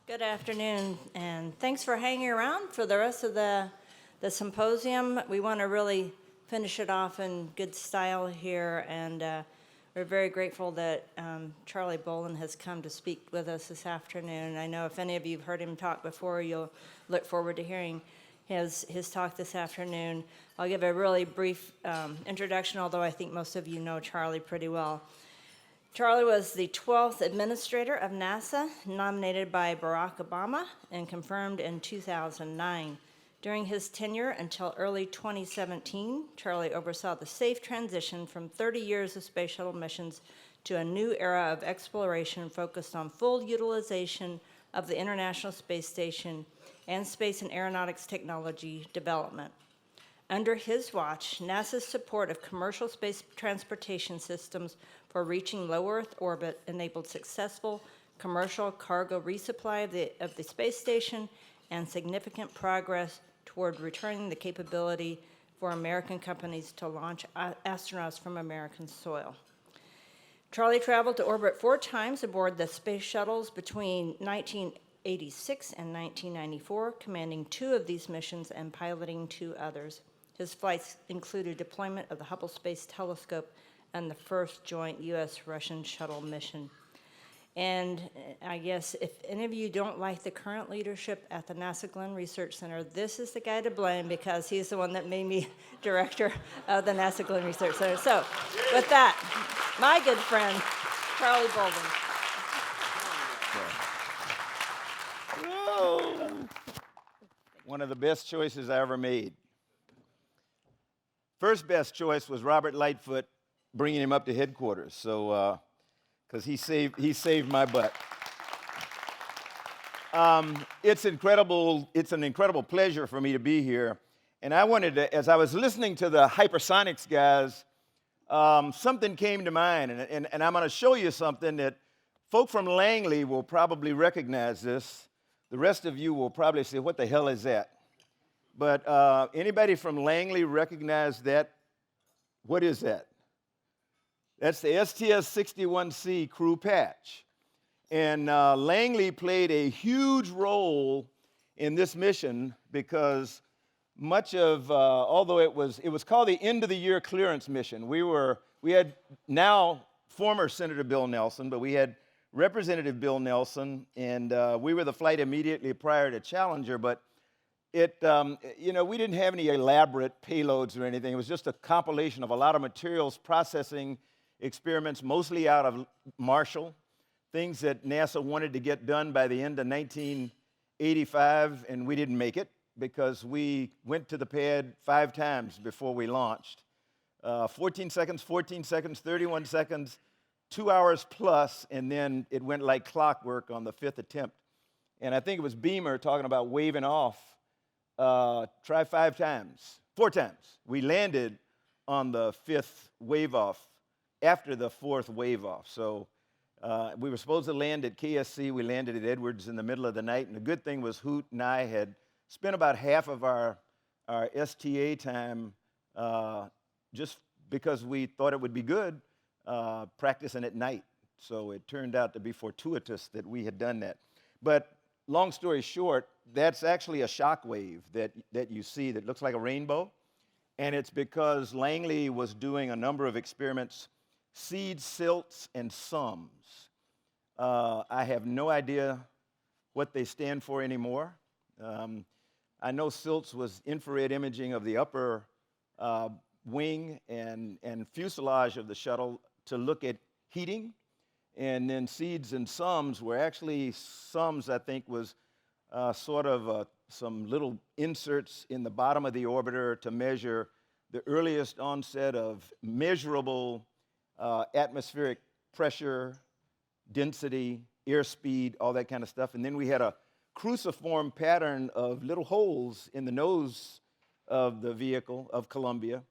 Good afternoon, and thanks for hanging around for the rest of the symposium. We want to really finish it off in good style here, and we're very grateful that Charlie Bolden has come to speak with us this afternoon. I know if any of you have heard him talk before, you'll look forward to hearing his talk this afternoon. I'll give a really brief introduction, although I think most of you know Charlie pretty well. Charlie was the 12th administrator of NASA, nominated by Barack Obama and confirmed in 2009. During his tenure until early 2017, Charlie oversaw the safe transition from 30 years of space shuttle missions to a new era of exploration focused on full utilization of the International Space Station and space and aeronautics technology development. Under his watch, NASA's support of commercial space transportation systems for reaching low Earth orbit enabled successful commercial cargo resupply of the space station and significant progress toward returning the capability for American companies to launch astronauts from American soil. Charlie traveled to orbit 4 times aboard the space shuttles between 1986 and 1994, commanding 2 of these missions and piloting 2 others. His flights included deployment of the Hubble Space Telescope and the first joint U.S.-Russian shuttle mission. And I guess if any of you don't like the current leadership at the NASA Glenn Research Center, this is the guy to blame because he's the one that made me director of the NASA Glenn Research Center. So with that, my good friend, Charlie Bolden. One of the best choices I ever made. First best choice was Robert Lightfoot, bringing him up to headquarters. So, because he saved my butt. It's incredible. It's an incredible pleasure for me to be here. And I wanted to, as I was listening to the hypersonics guys, something came to mind, and I'm going to show you something that folk from Langley will probably recognize this. The rest of you will probably say, "What the hell is that?" But anybody from Langley recognize that? What is that? That's the STS-61C crew patch. And Langley played a huge role in this mission because much of, although it was called the end of the year clearance mission. We had now former Senator Bill Nelson, but we had Representative Bill Nelson, and we were the flight immediately prior to Challenger, but we didn't have any elaborate payloads or anything. It was just a compilation of a lot of materials processing experiments, mostly out of Marshall, things that NASA wanted to get done by the end of 1985, and we didn't make it because we went to the pad 5 times before we launched. 14 seconds, 31 seconds, 2 hours plus, and then it went like clockwork on the 5th attempt. And I think it was Beamer talking about waving off. Try 4 times. We landed on the 5th wave off after the 4th wave off. So we were supposed to land at KSC. We landed at Edwards in the middle of the night. And the good thing was Hoot and I had spent about half of our STA time just because we thought it would be good practicing at night. So it turned out to be fortuitous that we had done that. But long story short, that's actually a shock wave that you see that looks like a rainbow. And it's because Langley was doing a number of experiments, seeds, silts, and sums. I have no idea what they stand for anymore. I know silts was infrared imaging of the upper wing and fuselage of the shuttle to look at heating. And then seeds and sums were actually, sums I think was some little inserts in the bottom of the orbiter to measure the earliest onset of measurable atmospheric pressure, density, airspeed, all that kind of stuff. And then we had a cruciform pattern of little holes in the nose of the vehicle of Columbia.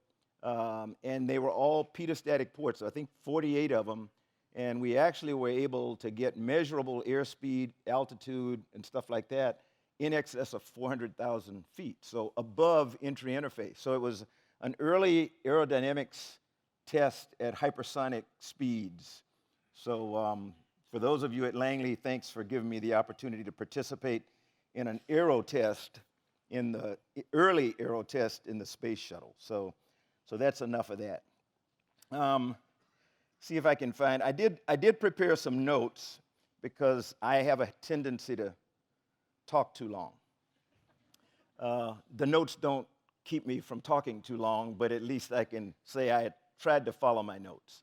And they were all pedostatic ports, I think 48 of them. And we actually were able to get measurable airspeed, altitude, and stuff like that in excess of 400,000 feet, so above entry interface. So it was an early aerodynamics test at hypersonic speeds. So For those of you at Langley, thanks for giving me the opportunity to participate in an aero test, in the early aero test in the space shuttle. So that's enough of that. See if I can find, I did prepare some notes because I have a tendency to talk too long. The notes don't keep me from talking too long, but at least I can say I tried to follow my notes.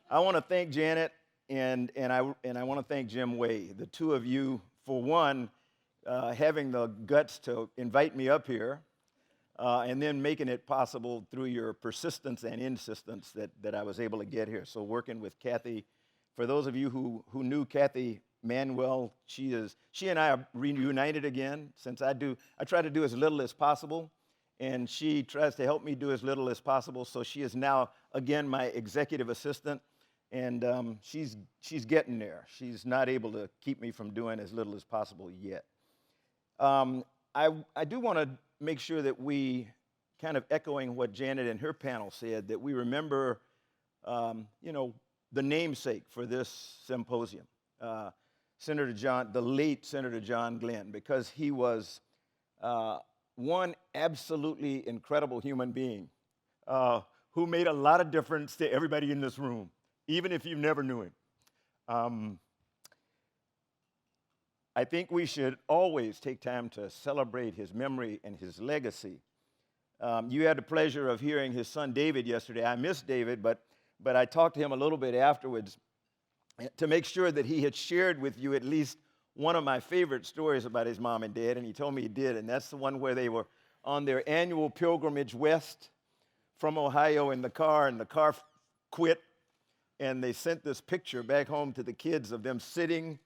I want to thank Janet and I want to thank Jim Way, the two of you, for one, having the guts to invite me up here, and then making it possible through your persistence and insistence that I was able to get here. So working with Kathy, for those of you who knew Kathy Manuel, she and I are reunited again, since I try to do as little as possible, and she tries to help me do as little as possible, so she is now, again, my executive assistant, and she's getting there. She's not able to keep me from doing as little as possible yet. I do want to make sure that we, kind of echoing what Janet and her panel said, that we remember, the namesake for this symposium, the late Senator John Glenn, because he was one absolutely incredible human being who made a lot of difference to everybody in this room, even if you never knew him. I think we should always take time to celebrate his memory and his legacy. You had the pleasure of hearing his son David yesterday. I missed David, but I talked to him a little bit afterwards to make sure that he had shared with you at least one of my favorite stories about his mom and dad, and he told me he did, and that's the one where they were on their annual pilgrimage west from Ohio in the car, and the car quit, and they sent this picture back home to the kids of them sitting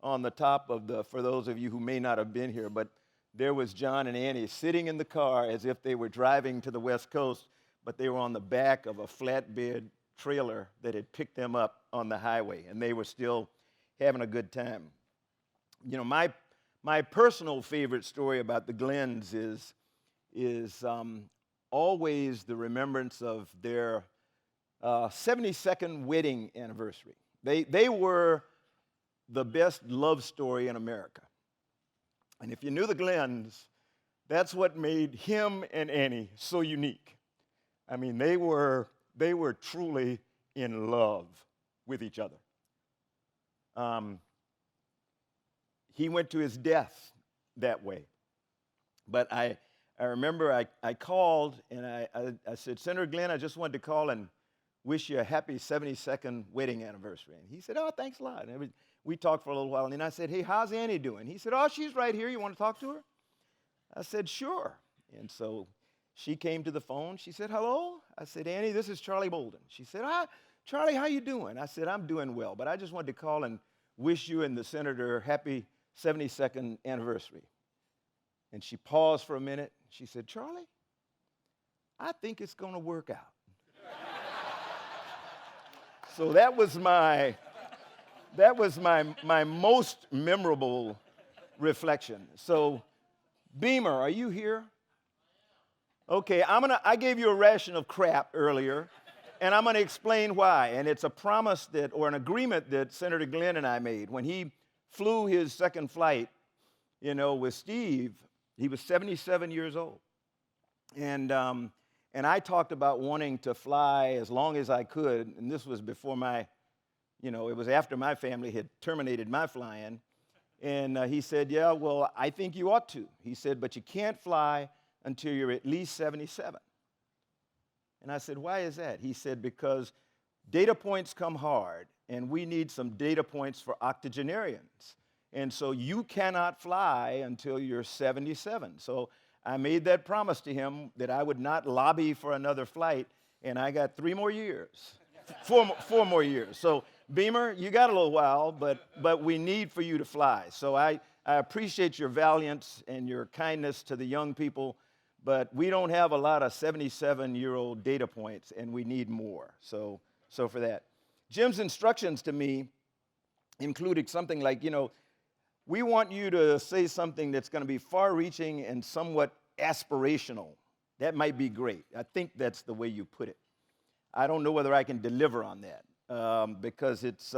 on the top of for those of you who may not have been here, but there was John and Annie sitting in the car as if they were driving to the West Coast, but they were on the back of a flatbed trailer that had picked them up on the highway, and they were still having a good time. You know, my personal favorite story about the Glens is always the remembrance of their 72nd wedding anniversary. They were the best love story in America. And if you knew the Glens, that's what made him and Annie so unique. I mean, they were truly in love with each other. He went to his death that way. But I remember I called and I said, Senator Glenn, I just wanted to call and wish you a happy 72nd wedding anniversary. And he said, oh, thanks a lot. And we talked for a little while, and then I said, hey, how's Annie doing? He said, oh, she's right here. You want to talk to her? I said, sure. And so she came to the phone. She said, hello? I said, Annie, this is Charlie Bolden. She said, hi, Charlie, how you doing? I said, I'm doing well, but I just wanted to call and wish you and the senator happy 72nd anniversary. And she paused for a minute. She said, Charlie, I think it's going to work out. So that was my most memorable reflection. So, Beamer, are you here? Okay, I gave you a ration of crap earlier, and I'm going to explain why. And it's a promise or an agreement that Senator Glenn and I made. When he flew his second flight, with Steve, he was 77 years old. And I talked about wanting to fly as long as I could, and this was before it was after my family had terminated my flying. And he said, yeah, well, I think you ought to. He said, but you can't fly until you're at least 77. And I said, why is that? He said, because data points come hard, and we need some data points for octogenarians. And so you cannot fly until you're 77. So I made that promise to him that I would not lobby for another flight, and I got 3 more years, 4 more years. So Beamer, you got a little while, but we need for you to fly. So I appreciate your valiance and your kindness to the young people, but we don't have a lot of 77-year-old data points, and we need more. So for that. Jim's instructions to me included something like, we want you to say something that's going to be far-reaching and somewhat aspirational. That might be great. I think that's the way you put it. I don't know whether I can deliver on that because it's,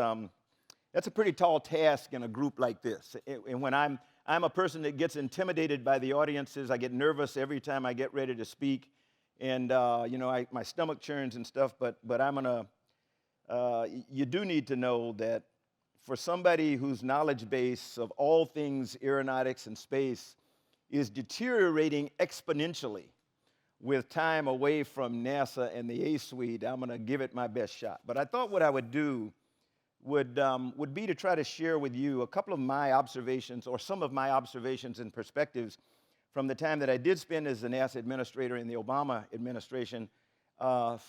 That's a pretty tall task in a group like this. And when I'm a person that gets intimidated by the audiences, I get nervous every time I get ready to speak, and my stomach churns and stuff. But you do need to know that for somebody whose knowledge base of all things aeronautics and space is deteriorating exponentially with time away from NASA and the A Suite, I'm going to give it my best shot. But I thought what I would do would be to try to share with you a couple of my observations, or some of my observations and perspectives from the time that I did spend as a NASA administrator in the Obama administration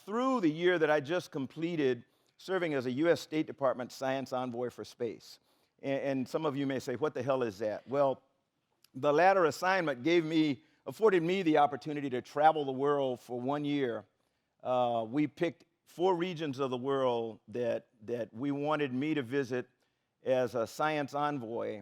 through the year that I just completed serving as a U.S. State Department Science Envoy for Space. And some of you may say, what the hell is that? Well, the latter assignment afforded me the opportunity to travel the world for 1 year. We picked 4 regions of the world that we wanted me to visit as a science envoy.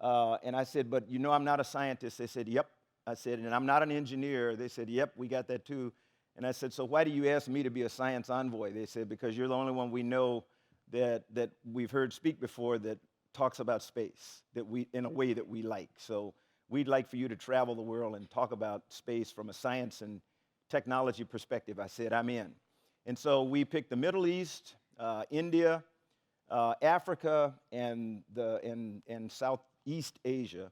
And I said, but I'm not a scientist. They said, yep. I said, and I'm not an engineer. They said, yep, we got that too. And I said, so why do you ask me to be a science envoy? They said, because you're the only one we know that we've heard speak before that talks about space in a way that we like. So we'd like for you to travel the world and talk about space from a science and technology perspective. I said, I'm in. And so we picked the Middle East, India, Africa, and Southeast Asia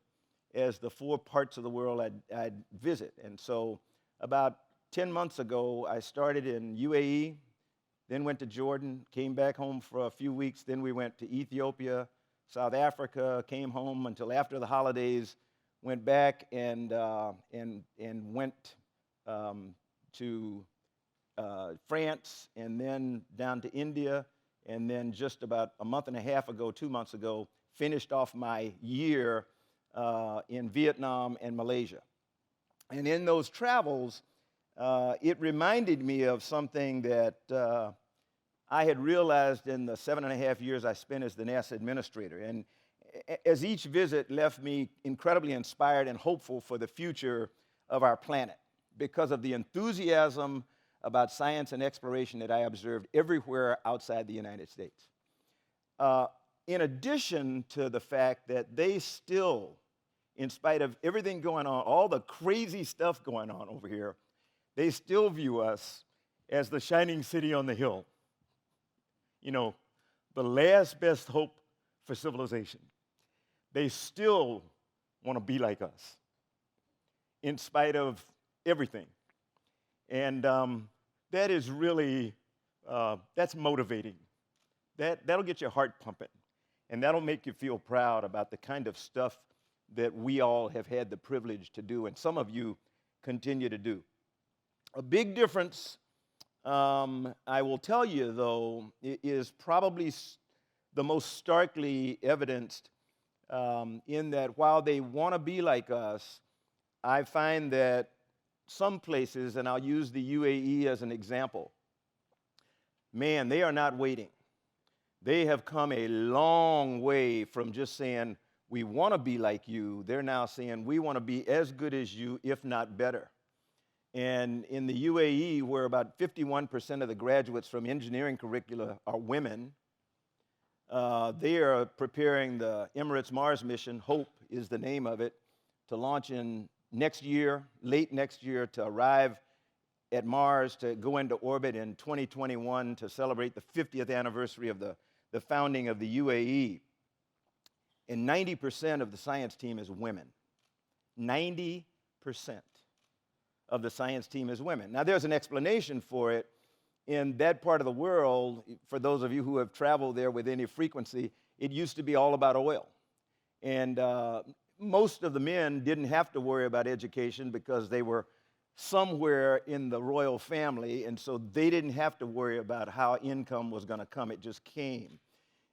as the 4 parts of the world I'd visit. And so about 10 months ago, I started in UAE, then went to Jordan, came back home for a few weeks, then we went to Ethiopia, South Africa, came home until after the holidays, went back and went to France, and then down to India, and then just about a month and a half ago, 2 months ago, finished off my year in Vietnam and Malaysia. And in those travels, it reminded me of something that I had realized in the 7.5 years I spent as the NASA administrator. And as each visit left me incredibly inspired and hopeful for the future of our planet because of the enthusiasm about science and exploration that I observed everywhere outside the United States. In addition to the fact that they still, in spite of everything going on, all the crazy stuff going on over here, they still view us as the shining city on the hill. The last best hope for civilization. They still want to be like us, in spite of everything. And that is really, that's motivating. That'll get your heart pumping. And that'll make you feel proud about the kind of stuff that we all have had the privilege to do, and some of you continue to do. A big difference, I will tell you, though, is probably the most starkly evidenced in that while they want to be like us, I find that some places, and I'll use the UAE as an example, man, they are not waiting. They have come a long way from just saying, we want to be like you. They're now saying, we want to be as good as you, if not better. And in the UAE, where about 51% of the graduates from engineering curricula are women, they are preparing the Emirates Mars mission, HOPE is the name of it, to launch in next year, late next year, to arrive at Mars, to go into orbit in 2021 to celebrate the 50th anniversary of the founding of the UAE. And 90% of the science team is women. 90% of the science team is women. Now, there's an explanation for it. In that part of the world, for those of you who have traveled there with any frequency, it used to be all about oil. And most of the men didn't have to worry about education because they were somewhere in the royal family, and so they didn't have to worry about how income was going to come. It just came.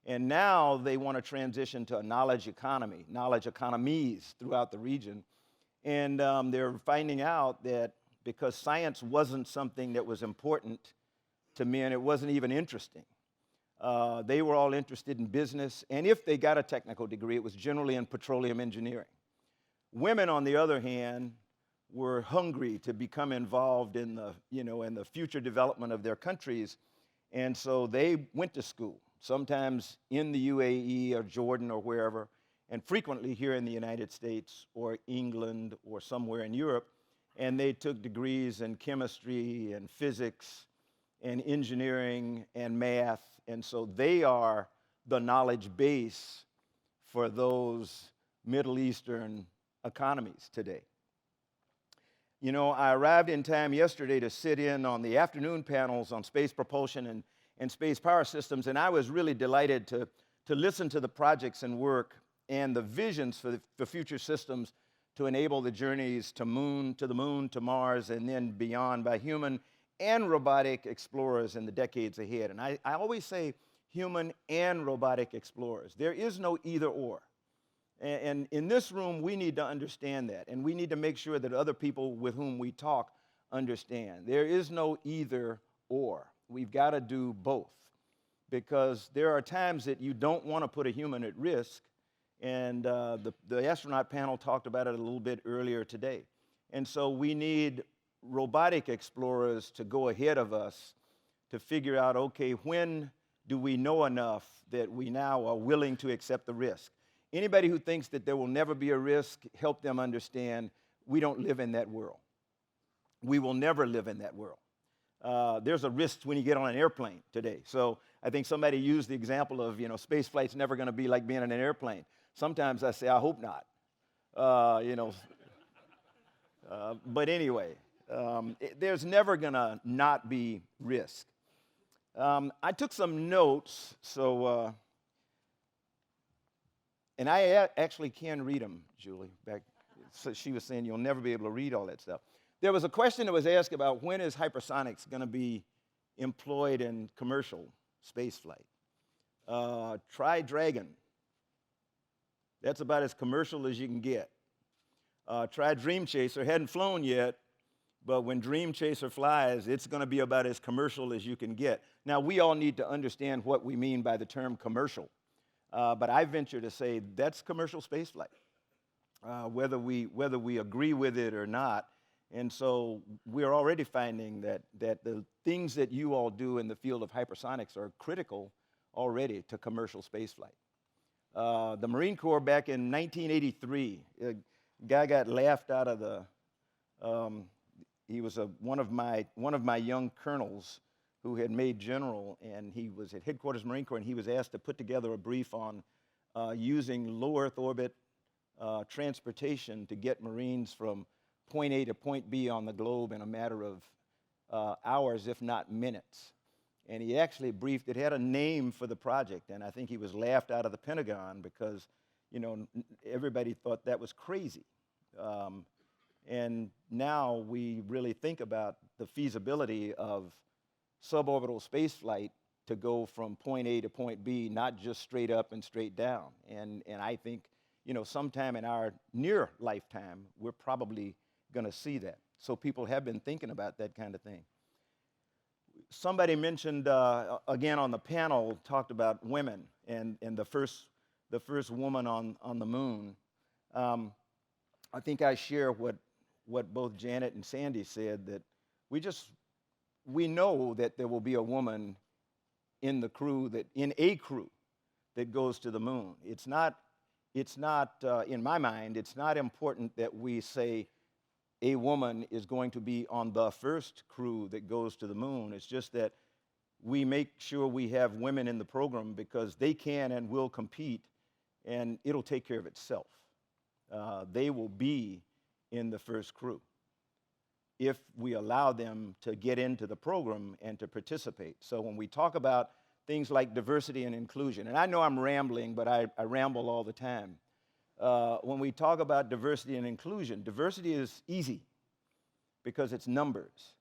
And now they want to transition to a knowledge economy, knowledge economies throughout the region. And they're finding out that because science wasn't something that was important to men, it wasn't even interesting. They were all interested in business, and if they got a technical degree, it was generally in petroleum engineering. Women, on the other hand, were hungry to become involved in the future development of their countries, and so they went to school. sometimes in the UAE or Jordan or wherever, and frequently here in the United States or England or somewhere in Europe, and they took degrees in chemistry and physics and engineering and math, and so they are the knowledge base for those Middle Eastern economies today. You know, I arrived in time yesterday to sit in on the afternoon panels on space propulsion and space power systems, and I was really delighted to listen to the projects and work and the visions for the future systems to enable the journeys to the moon, to Mars, and then beyond by human and robotic explorers in the decades ahead. And I always say human and robotic explorers. There is no either or. And in this room, we need to understand that, and we need to make sure that other people with whom we talk understand. There is no either or. We've got to do both, because there are times that you don't want to put a human at risk, and the astronaut panel talked about it a little bit earlier today. And so we need robotic explorers to go ahead of us to figure out, okay, when do we know enough that we now are willing to accept the risk? Anybody who thinks that there will never be a risk, help them understand we don't live in that world. We will never live in that world. There's a risk when you get on an airplane today. So I think somebody used the example of, you know, space flight's never going to be like being in an airplane. Sometimes I say, I hope not. But anyway, there's never going to not be risk. I took some notes, so... and I actually can read them, Julie. So she was saying you'll never be able to read all that stuff. There was a question that was asked about when is hypersonics going to be employed in commercial space flight. Try Dragon. That's about as commercial as you can get. Try Dream Chaser. Hadn't flown yet, but when Dream Chaser flies, it's going to be about as commercial as you can get. Now, we all need to understand what we mean by the term commercial. But I venture to say that's commercial spaceflight, whether we agree with it or not. And so we're already finding that the things that you all do in the field of hypersonics are critical already to commercial spaceflight. The Marine Corps back in 1983, a guy got laughed out of the. He was one of my young colonels who had made general, and he was at headquarters Marine Corps, and he was asked to put together a brief on using low Earth orbit transportation to get Marines from point A to point B on the globe in a matter of hours, if not minutes. And he actually briefed, it had a name for the project, and I think he was laughed out of the Pentagon because, you know, everybody thought that was crazy. And now we really think about the feasibility of suborbital spaceflight to go from point A to point B, not just straight up and straight down. And I think, you know, sometime in our near lifetime, we're probably going to see that. So people have been thinking about that kind of thing. Somebody mentioned, again on the panel, talked about women and the first woman on the moon. I think I share what both Janet and Sandy said, that we know that there will be a woman in a crew that goes to the moon. It's not in my mind, it's not important that we say a woman is going to be on the first crew that goes to the moon. It's just that we make sure we have women in the program because they can and will compete, and it'll take care of itself. They will be in the first crew if we allow them to get into the program and to participate. So when we talk about things like diversity and inclusion, and I know I'm rambling, but I ramble all the time. When we talk about diversity and inclusion, diversity is easy because it's numbers.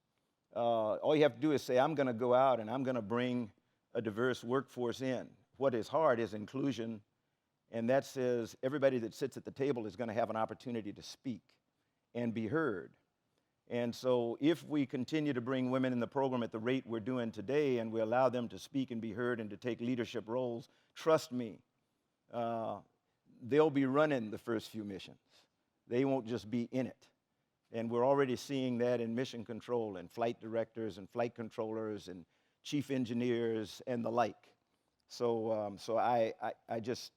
All you have to do is say, I'm going to go out and I'm going to bring a diverse workforce in. What is hard is inclusion, and that says everybody that sits at the table is going to have an opportunity to speak and be heard. And so if we continue to bring women in the program at the rate we're doing today, and we allow them to speak and be heard and to take leadership roles, trust me, they'll be running the first few missions. They won't just be in it. And we're already seeing that in mission control and flight directors and flight controllers and chief engineers and the like. So I just,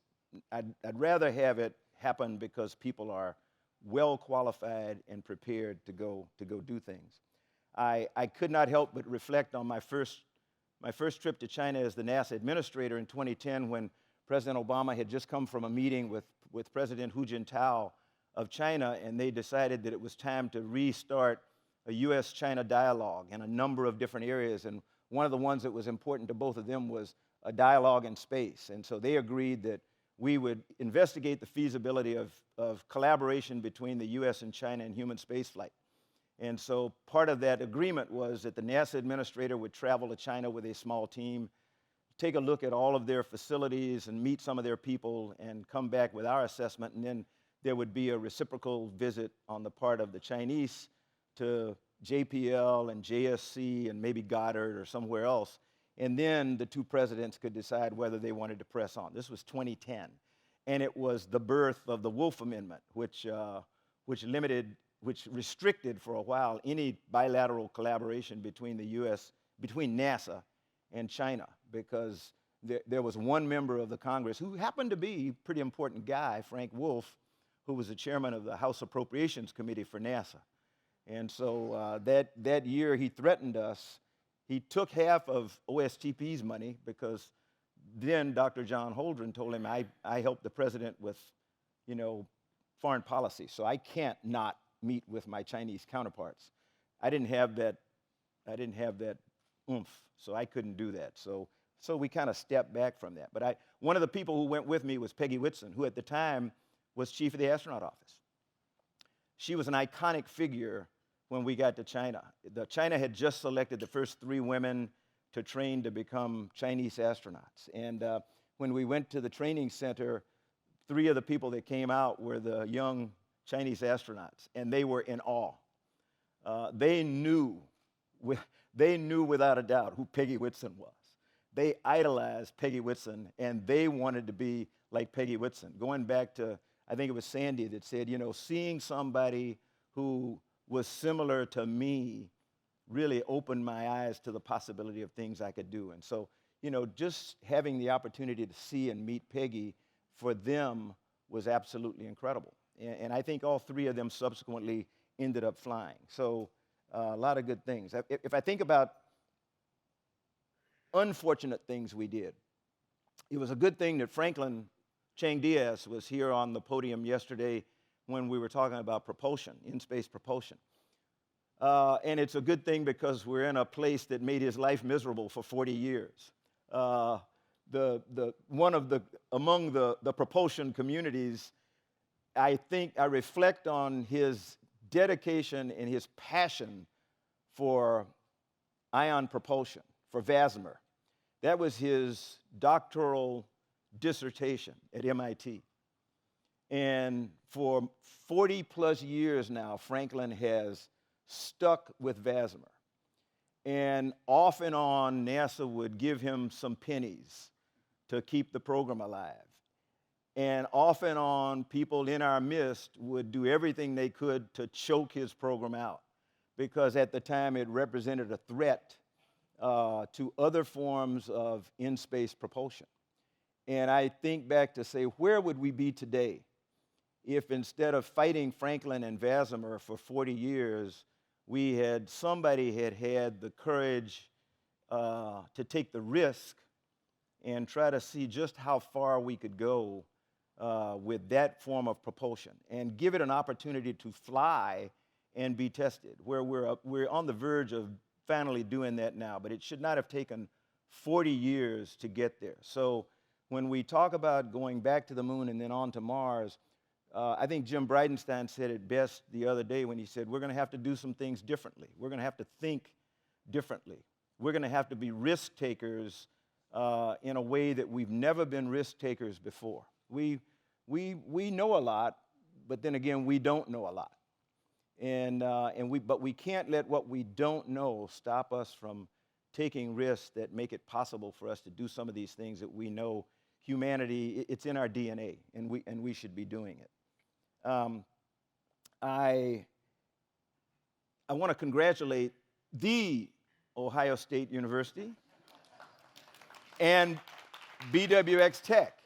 I'd rather have it happen because people are well qualified and prepared to go do things. I could not help but reflect on my first trip to China as the NASA administrator in 2010 when President Obama had just come from a meeting with President Hu Jintao of China, and they decided that it was time to restart a U.S.-China dialogue in a number of different areas. And one of the ones that was important to both of them was a dialogue in space. And so they agreed that we would investigate the feasibility of collaboration between the U.S. and China in human spaceflight. And so part of that agreement was that the NASA administrator would travel to China with a small team, take a look at all of their facilities and meet some of their people and come back with our assessment. And then there would be a reciprocal visit on the part of the Chinese to JPL and JSC and maybe Goddard or somewhere else. And then the two presidents could decide whether they wanted to press on. This was 2010. And it was the birth of the Wolf Amendment, which restricted for a while any bilateral collaboration between the U.S., between NASA and China, because there was one member of the Congress who happened to be a pretty important guy, Frank Wolf, who was the chairman of the House Appropriations Committee for NASA. And so that year he threatened us. He took half of OSTP's money because then Dr. John Holdren told him, I helped the president with, foreign policy, so I can't not meet with my Chinese counterparts. I didn't have that oomph, so I couldn't do that. So we kind of stepped back from that. But one of the people who went with me was Peggy Whitson, who at the time was chief of the astronaut office. She was an iconic figure when we got to China. China had just selected the first 3 women to train to become Chinese astronauts. And when we went to the training center, 3 of the people that came out were the young Chinese astronauts, and they were in awe. They knew without a doubt who Peggy Whitson was. They idolized Peggy Whitson, and they wanted to be like Peggy Whitson. Going back to, I think it was Sandy that said, seeing somebody who was similar to me really opened my eyes to the possibility of things I could do. And so, just having the opportunity to see and meet Peggy for them was absolutely incredible. And I think all 3 of them subsequently ended up flying. So a lot of good things. If I think about unfortunate things we did, it was a good thing that Franklin Chang Diaz was here on the podium yesterday when we were talking about propulsion, in-space propulsion. And it's a good thing because we're in a place that made his life miserable for 40 years. Among the propulsion communities, I reflect on his dedication and his passion for ion propulsion, for VASMR. That was his doctoral dissertation at MIT. And for 40 plus years now, Franklin has stuck with VASMR. And off and on, NASA would give him some pennies to keep the program alive. And off and on, people in our midst would do everything they could to choke his program out, because at the time it represented a threat to other forms of in-space propulsion. And I think back to say, where would we be today if instead of fighting Franklin and VASMR for 40 years, somebody had the courage to take the risk and try to see just how far we could go with that form of propulsion and give it an opportunity to fly and be tested, where we're on the verge of finally doing that now, but it should not have taken 40 years to get there. So when we talk about going back to the moon and then on to Mars, I think Jim Bridenstine said it best the other day when he said, we're going to have to do some things differently. We're going to have to think differently. We're going to have to be risk takers in a way that we've never been risk takers before. We know a lot, but then again, we don't know a lot. But we can't let what we don't know stop us from taking risks that make it possible for us to do some of these things that we know humanity, it's in our DNA, and we should be doing it. I want to congratulate the Ohio State University and BWX Tech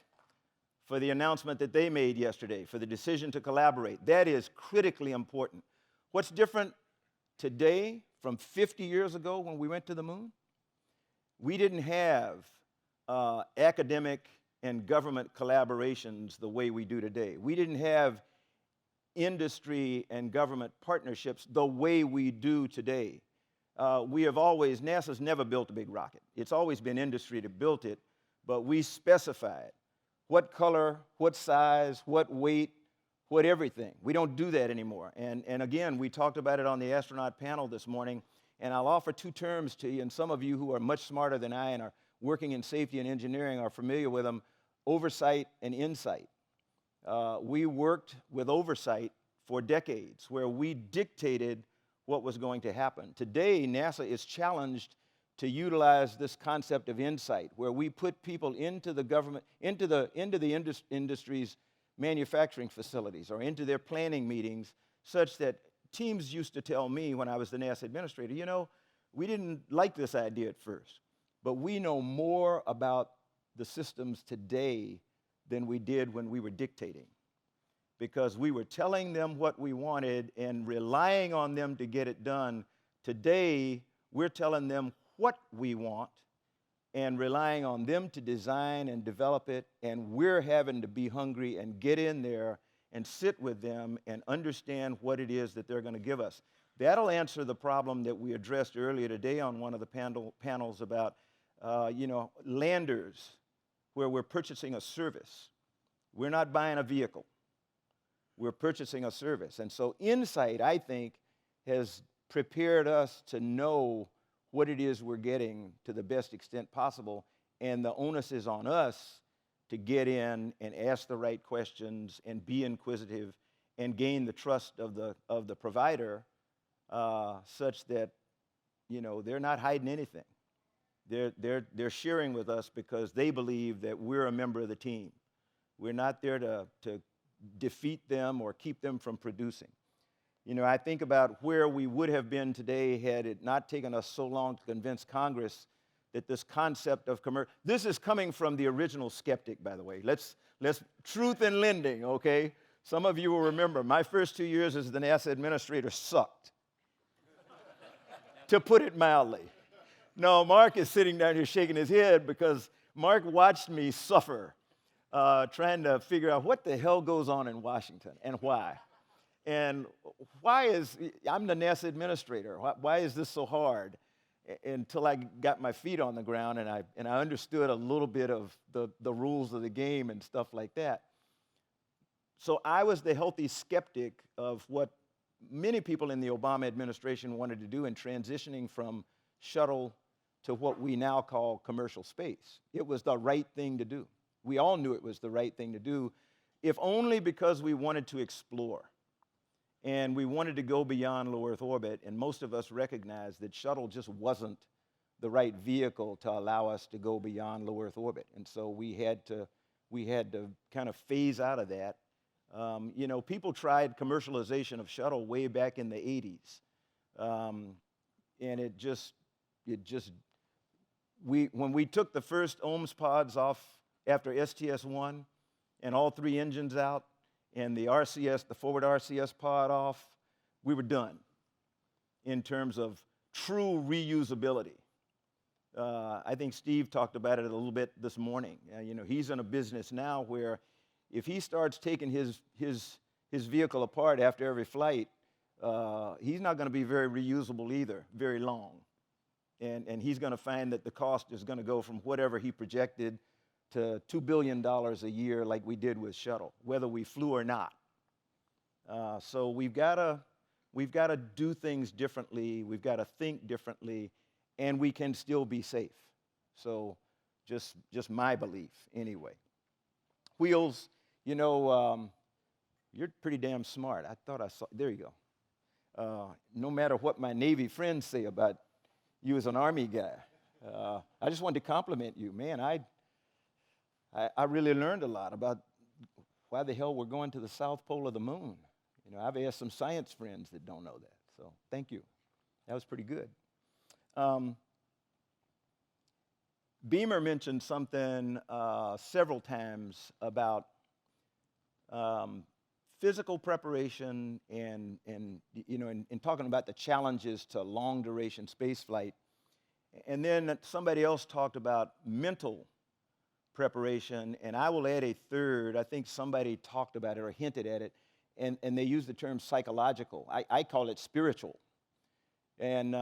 for the announcement that they made yesterday, for the decision to collaborate. That is critically important. What's different today from 50 years ago when we went to the moon? We didn't have academic and government collaborations the way we do today. We didn't have industry and government partnerships the way we do today. NASA's never built a big rocket. It's always been industry that built it, but we specified what color, what size, what weight, what everything. We don't do that anymore. And again, we talked about it on the astronaut panel this morning, and I'll offer two terms to you, and some of you who are much smarter than I and are working in safety and engineering are familiar with them: oversight and insight. We worked with oversight for decades, where we dictated what was going to happen. Today, NASA is challenged to utilize this concept of insight, where we put people into the government, into the industry's manufacturing facilities or into their planning meetings, such that teams used to tell me when I was the NASA administrator, you know, we didn't like this idea at first, but we know more about the systems today than we did when we were dictating, because we were telling them what we wanted and relying on them to get it done. Today, we're telling them what we want and relying on them to design and develop it, and we're having to be hungry and get in there and sit with them and understand what it is that they're going to give us. That'll answer the problem that we addressed earlier today on one of the panels about, landers, where we're purchasing a service. We're not buying a vehicle. We're purchasing a service. And so insight, I think, has prepared us to know what it is we're getting to the best extent possible, and the onus is on us to get in and ask the right questions and be inquisitive and gain the trust of the provider, such that, they're not hiding anything. They're sharing with us because they believe that we're a member of the team. We're not there to defeat them or keep them from producing. I think about where we would have been today had it not taken us so long to convince Congress that this concept of commercial, this is coming from the original skeptic, by the way. Let's truth in lending, okay? Some of you will remember my first 2 years as the NASA administrator sucked, to put it mildly. No, Mark is sitting down here shaking his head because Mark watched me suffer trying to figure out what the hell goes on in Washington and why. And I'm the NASA administrator. Why is this so hard? Until I got my feet on the ground and I understood a little bit of the rules of the game and stuff like that. So I was the healthy skeptic of what many people in the Obama administration wanted to do in transitioning from shuttle to what we now call commercial space. It was the right thing to do. We all knew it was the right thing to do, if only because we wanted to explore. And we wanted to go beyond low Earth orbit, and most of us recognized that shuttle just wasn't the right vehicle to allow us to go beyond low Earth orbit. And so we had to kind of phase out of that. People tried commercialization of shuttle way back in the 80s. And when we took the first OMS pods off after STS-1 and all 3 engines out, and the RCS, the forward RCS pod off, we were done in terms of true reusability. I think Steve talked about it a little bit this morning. He's in a business now where if he starts taking his vehicle apart after every flight, he's not going to be very reusable either, very long. And he's going to find that the cost is going to go from whatever he projected to $2 billion a year like we did with shuttle, whether we flew or not. So we've got to do things differently. We've got to think differently, and we can still be safe. So just my belief anyway. Wheels, you're pretty damn smart. I thought I saw, there you go. No matter what my Navy friends say about you as an Army guy, I just wanted to compliment you. Man, I really learned a lot about why the hell we're going to the South Pole of the moon. I've asked some science friends that don't know that. So thank you. That was pretty good. Beamer mentioned something several times about um, physical preparation and in talking about the challenges to long duration space flight. And then somebody else talked about mental preparation, and I will add a third. I think somebody talked about it or hinted at it, and they used the term psychological. I call it spiritual. And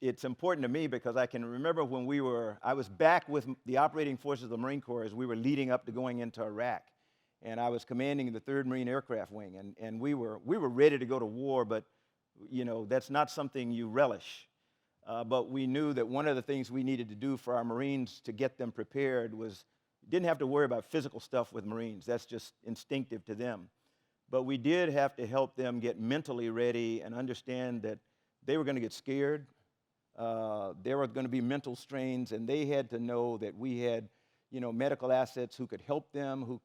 it's important to me because I can remember when I was back with the operating forces of the Marine Corps as we were leading up to going into Iraq. And I was commanding the 3rd Marine Aircraft Wing, and we were ready to go to war, but that's not something you relish. But we knew that one of the things we needed to do for our Marines to get them prepared was didn't have to worry about physical stuff with Marines. That's just instinctive to them. But we did have to help them get mentally ready and understand that they were going to get scared. There were going to be mental strains, and they had to know that we had, medical assets who could help them, who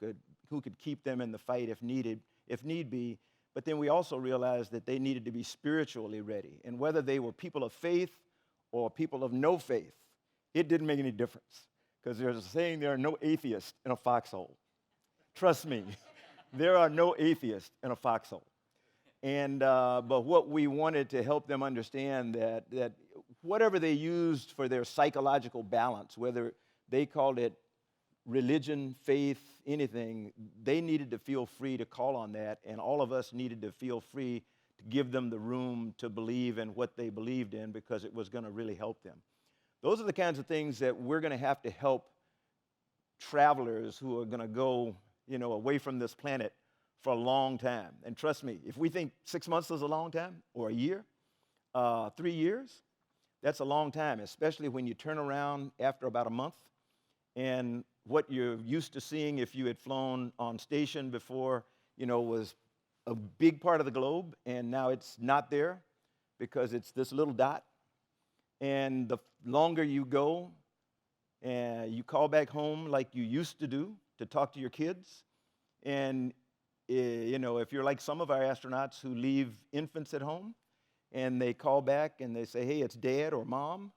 could keep them in the fight if need be. But then we also realized that they needed to be spiritually ready. And whether they were people of faith or people of no faith, it didn't make any difference. Because there's a saying, there are no atheists in a foxhole. Trust me, there are no atheists in a foxhole. And but what we wanted to help them understand that whatever they used for their psychological balance, whether they called it religion, faith, anything, they needed to feel free to call on that, and all of us needed to feel free to give them the room to believe in what they believed in because it was going to really help them. Those are the kinds of things that we're going to have to help travelers who are going to go, away from this planet for a long time. And trust me, if we think 6 months is a long time, or a year, 3 years, that's a long time, especially when you turn around after about a month and what you're used to seeing if you had flown on station before, was a big part of the globe, and now it's not there because it's this little dot. And the longer you go, and you call back home like you used to do to talk to your kids, and if you're like some of our astronauts who leave infants at home, and they call back and they say, hey, it's Dad or Mom,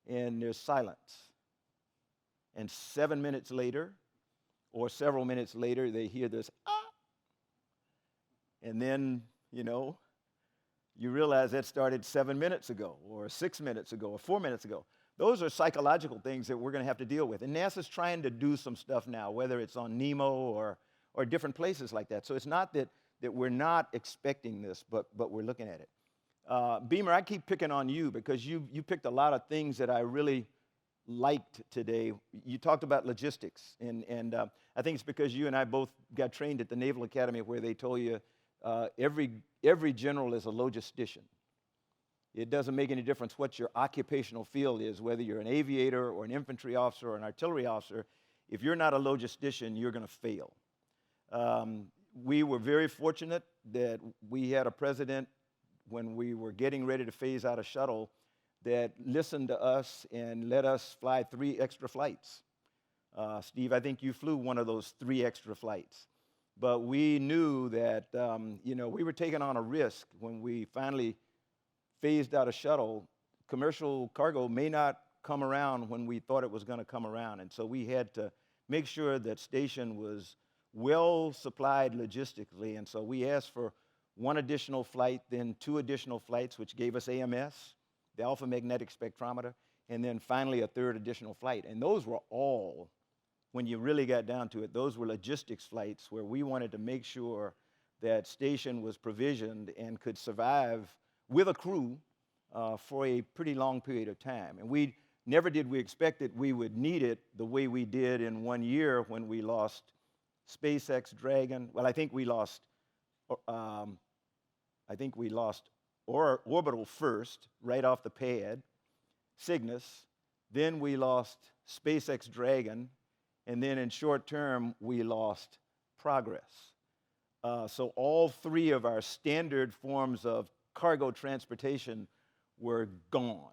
and there's silence. And 7 minutes later, or several minutes later, they hear this, ah. And then, you realize that started 7 minutes ago, or 6 minutes ago, or 4 minutes ago. Those are psychological things that we're going to have to deal with. And NASA's trying to do some stuff now, whether it's on Nemo or different places like that. So it's not that we're not expecting this, but we're looking at it. Beamer, I keep picking on you because you picked a lot of things that I really liked today. You talked about logistics, and I think it's because you and I both got trained at the Naval Academy where they told you every general is a logistician. It doesn't make any difference what your occupational field is, whether you're an aviator or an infantry officer or an artillery officer. If you're not a logistician, you're going to fail. We were very fortunate that we had a president when we were getting ready to phase out a shuttle that listened to us and let us fly 3 extra flights. Steve, I think you flew one of those 3 extra flights. But we knew that, we were taking on a risk when we finally phased out a shuttle. Commercial cargo may not come around when we thought it was going to come around. And so we had to make sure that station was well supplied logistically. And so we asked for 1 additional flight, then 2 additional flights, which gave us AMS, the alpha magnetic spectrometer, and then finally a 3rd additional flight. And those were all, when you really got down to it, those were logistics flights where we wanted to make sure that station was provisioned and could survive with a crew for a pretty long period of time. And never did we expect that we would need it the way we did in 1 year when we lost SpaceX Dragon. Well, I think we lost Orbital first, right off the pad, Cygnus. Then we lost SpaceX Dragon, and then in short term, we lost Progress. So all 3 of our standard forms of cargo transportation were gone.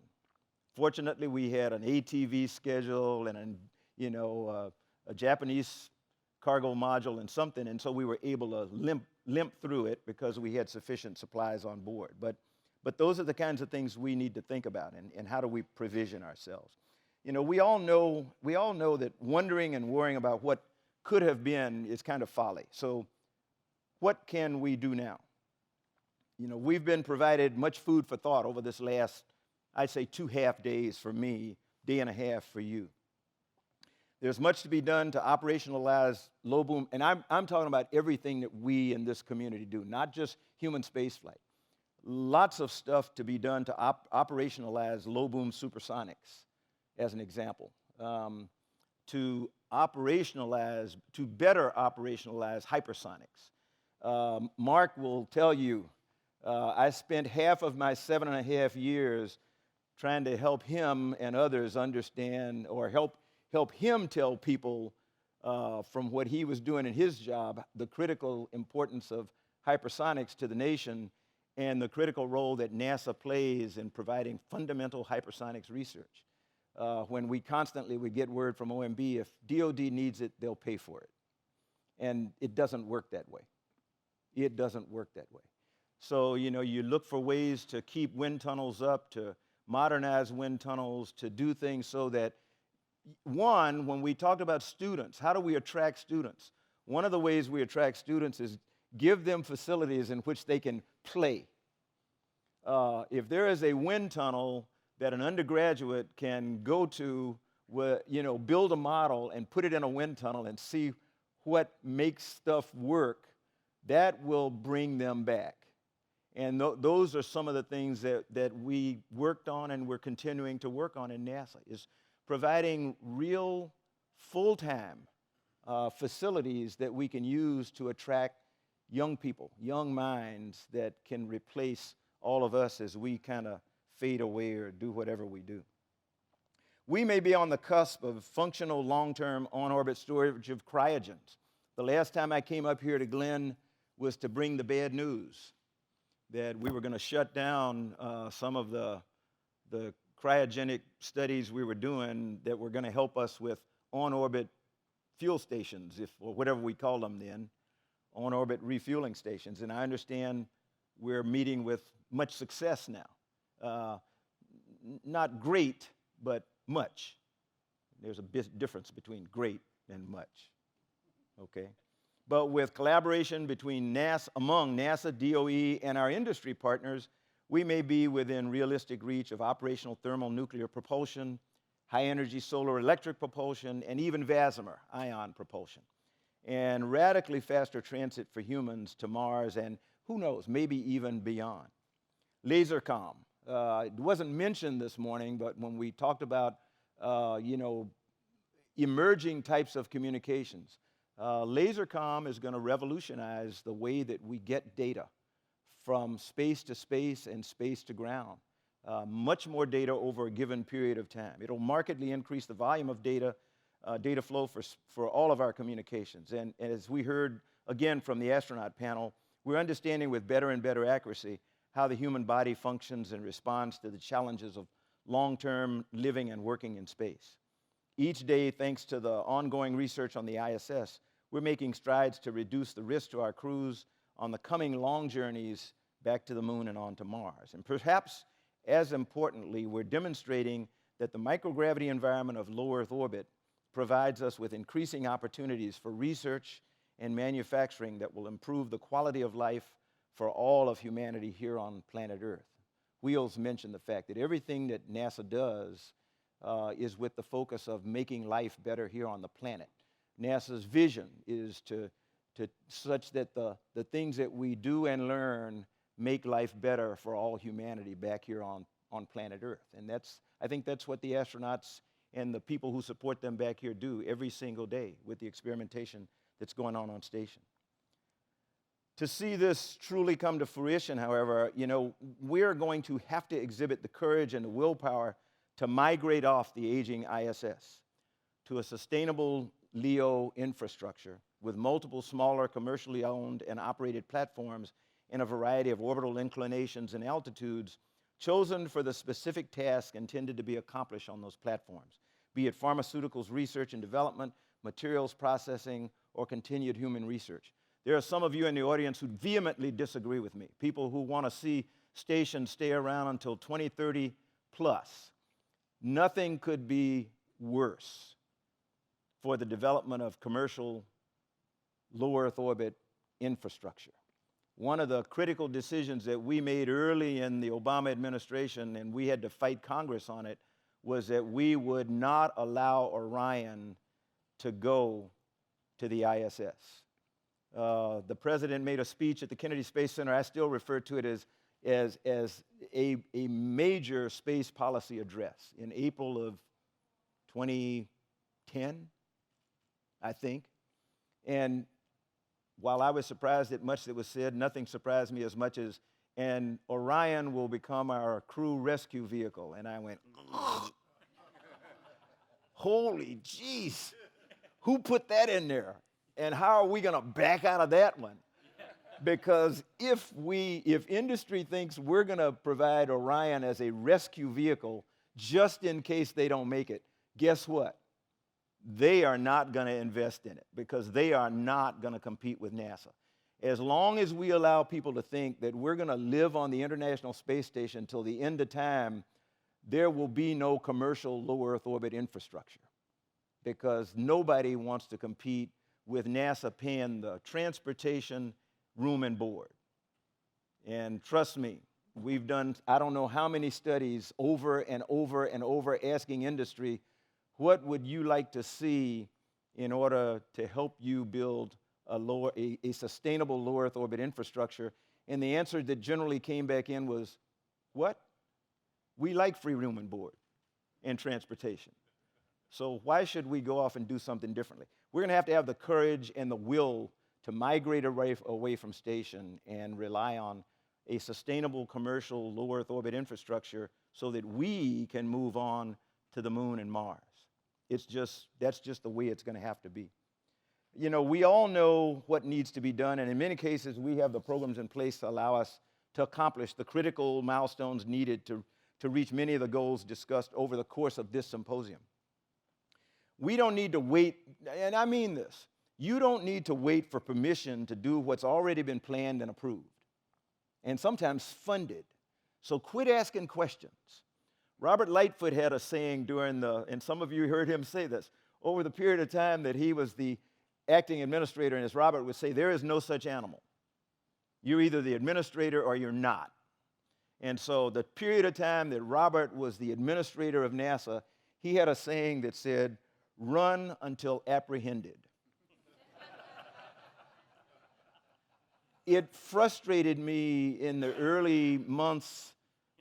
Fortunately, we had an ATV schedule and a Japanese cargo module and something, and so we were able to limp through it because we had sufficient supplies on board. But those are the kinds of things we need to think about, and how do we provision ourselves. You know, we all know that wondering and worrying about what could have been is kind of folly. So what can we do now? You know, we've been provided much food for thought over this last, I'd say, 2.5 days for me, day and a half for you. There's much to be done to operationalize low boom, and I'm talking about everything that we in this community do, not just human spaceflight. Lots of stuff to be done to operationalize low boom supersonics, as an example. To better operationalize hypersonics. Mark will tell you, I spent half of my 7.5 years trying to help him and others understand, or help him tell people from what he was doing in his job, the critical importance of hypersonics to the nation and the critical role that NASA plays in providing fundamental hypersonics research. When we constantly would get word from OMB, if DOD needs it, they'll pay for it. And it doesn't work that way. It doesn't work that way. So, you know, you look for ways to keep wind tunnels up, to modernize wind tunnels, to do things so that, one, when we talked about students, how do we attract students? One of the ways we attract students is give them facilities in which they can play. If there is a wind tunnel that an undergraduate can go to, you know, build a model and put it in a wind tunnel and see what makes stuff work, that will bring them back. And those are some of the things that we worked on and we're continuing to work on in NASA, is providing real full-time facilities that we can use to attract young people, young minds that can replace all of us as we kind of fade away or do whatever we do. We may be on the cusp of functional long-term on-orbit storage of cryogens. The last time I came up here to Glenn was to bring the bad news that we were going to shut down some of the cryogenic studies we were doing that were going to help us with on-orbit fuel stations, or whatever we call them then, on-orbit refueling stations. And I understand we're meeting with much success now. Not great, but much. There's a big difference between great and much, okay? But with collaboration among NASA, DOE, and our industry partners, we may be within realistic reach of operational thermal nuclear propulsion, high-energy solar electric propulsion, and even VASIMR, ion propulsion, and radically faster transit for humans to Mars, and who knows, maybe even beyond. LaserComm. It wasn't mentioned this morning, but when we talked about, you know, emerging types of communications, LaserComm is going to revolutionize the way that we get data from space to space and space to ground. Much more data over a given period of time. It'll markedly increase the volume of data flow for all of our communications. And as we heard again from the astronaut panel, we're understanding with better and better accuracy how the human body functions and responds to the challenges of long-term living and working in space. Each day, thanks to the ongoing research on the ISS, we're making strides to reduce the risk to our crews on the coming long journeys back to the moon and on to Mars. And perhaps as importantly, we're demonstrating that the microgravity environment of low Earth orbit provides us with increasing opportunities for research and manufacturing that will improve the quality of life for all of humanity here on planet Earth. Wheels mentioned the fact that everything that NASA does is with the focus of making life better here on the planet. NASA's vision is to such that the things that we do and learn make life better for all humanity back here on planet Earth. And I think that's what the astronauts and the people who support them back here do every single day with the experimentation that's going on station. To see this truly come to fruition, however, you know, we're going to have to exhibit the courage and the willpower to migrate off the aging ISS to a sustainable LEO infrastructure with multiple smaller commercially owned and operated platforms in a variety of orbital inclinations and altitudes chosen for the specific task intended to be accomplished on those platforms, be it pharmaceuticals research and development, materials processing, or continued human research. There are some of you in the audience who vehemently disagree with me, people who want to see stations stay around until 2030 plus. Nothing could be worse for the development of commercial low Earth orbit infrastructure. One of the critical decisions that we made early in the Obama administration, and we had to fight Congress on it, was that we would not allow Orion to go to the ISS. The president made a speech at the Kennedy Space Center. I still refer to it as a major space policy address in April of 2010, I think. And while I was surprised at much that was said, nothing surprised me as much as, and Orion will become our crew rescue vehicle. And I went, oh, holy jeez, who put that in there? And how are we going to back out of that one? Because if industry thinks we're going to provide Orion as a rescue vehicle just in case they don't make it, guess what? They are not going to invest in it because they are not going to compete with NASA. As long as we allow people to think that we're going to live on the International Space Station until the end of time, there will be no commercial low Earth orbit infrastructure because nobody wants to compete with NASA paying the transportation, room, and board. And trust me, we've done I don't know how many studies over and over and over asking industry, what would you like to see in order to help you build a sustainable low Earth orbit infrastructure? And the answer that generally came back in was, what? We like free room and board and transportation. So why should we go off and do something differently? We're going to have the courage and the will to migrate away from station and rely on a sustainable commercial low Earth orbit infrastructure so that we can move on to the moon and Mars. That's just the way it's going to have to be. You know, we all know what needs to be done, and in many cases, we have the programs in place to allow us to accomplish the critical milestones needed to reach many of the goals discussed over the course of this symposium. We don't need to wait, and I mean this, you don't need to wait for permission to do what's already been planned and approved, and sometimes funded. So quit asking questions. Robert Lightfoot had a saying and some of you heard him say this, over the period of time that he was the acting administrator, and as Robert would say, there is no such animal. You're either the administrator or you're not. And so the period of time that Robert was the administrator of NASA, he had a saying that said, run until apprehended. It frustrated me in the early months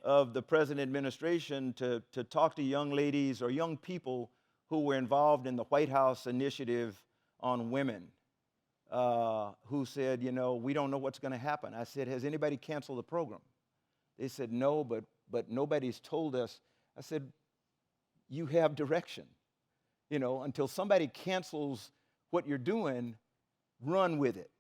of the present administration to talk to young ladies or young people who were involved in the White House initiative on women, who said, you know, we don't know what's going to happen. I said, has anybody canceled the program? They said, no, but nobody's told us. I said, you have direction. You know, until somebody cancels what you're doing, run with it.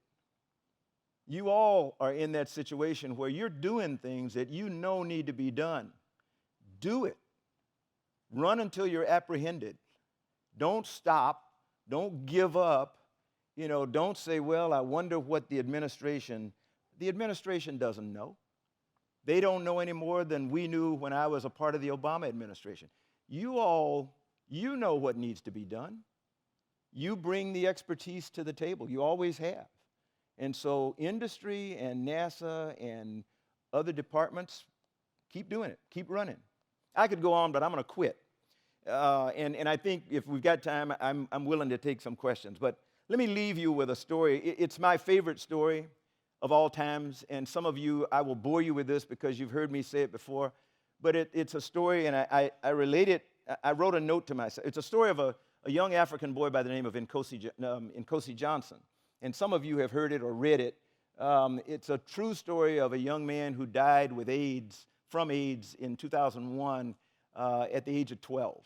You all are in that situation where you're doing things that you know need to be done. Do it. Run until you're apprehended. Don't stop. Don't give up. You know, don't say, well, I wonder what the administration doesn't know. They don't know any more than we knew when I was a part of the Obama administration. You know what needs to be done. You bring the expertise to the table. You always have. And so industry and NASA and other departments, keep doing it. Keep running. I could go on, but I'm going to quit. And I think if we've got time, I'm willing to take some questions. But let me leave you with a story. It's my favorite story of all times. And some of you, I will bore you with this because you've heard me say it before. But it's a story, and I relate it. I wrote a note to myself. It's a story of a young African boy by the name of Nkosi Johnson. And some of you have heard it or read it. It's a true story of a young man who died with from AIDS in 2001 at the age of 12.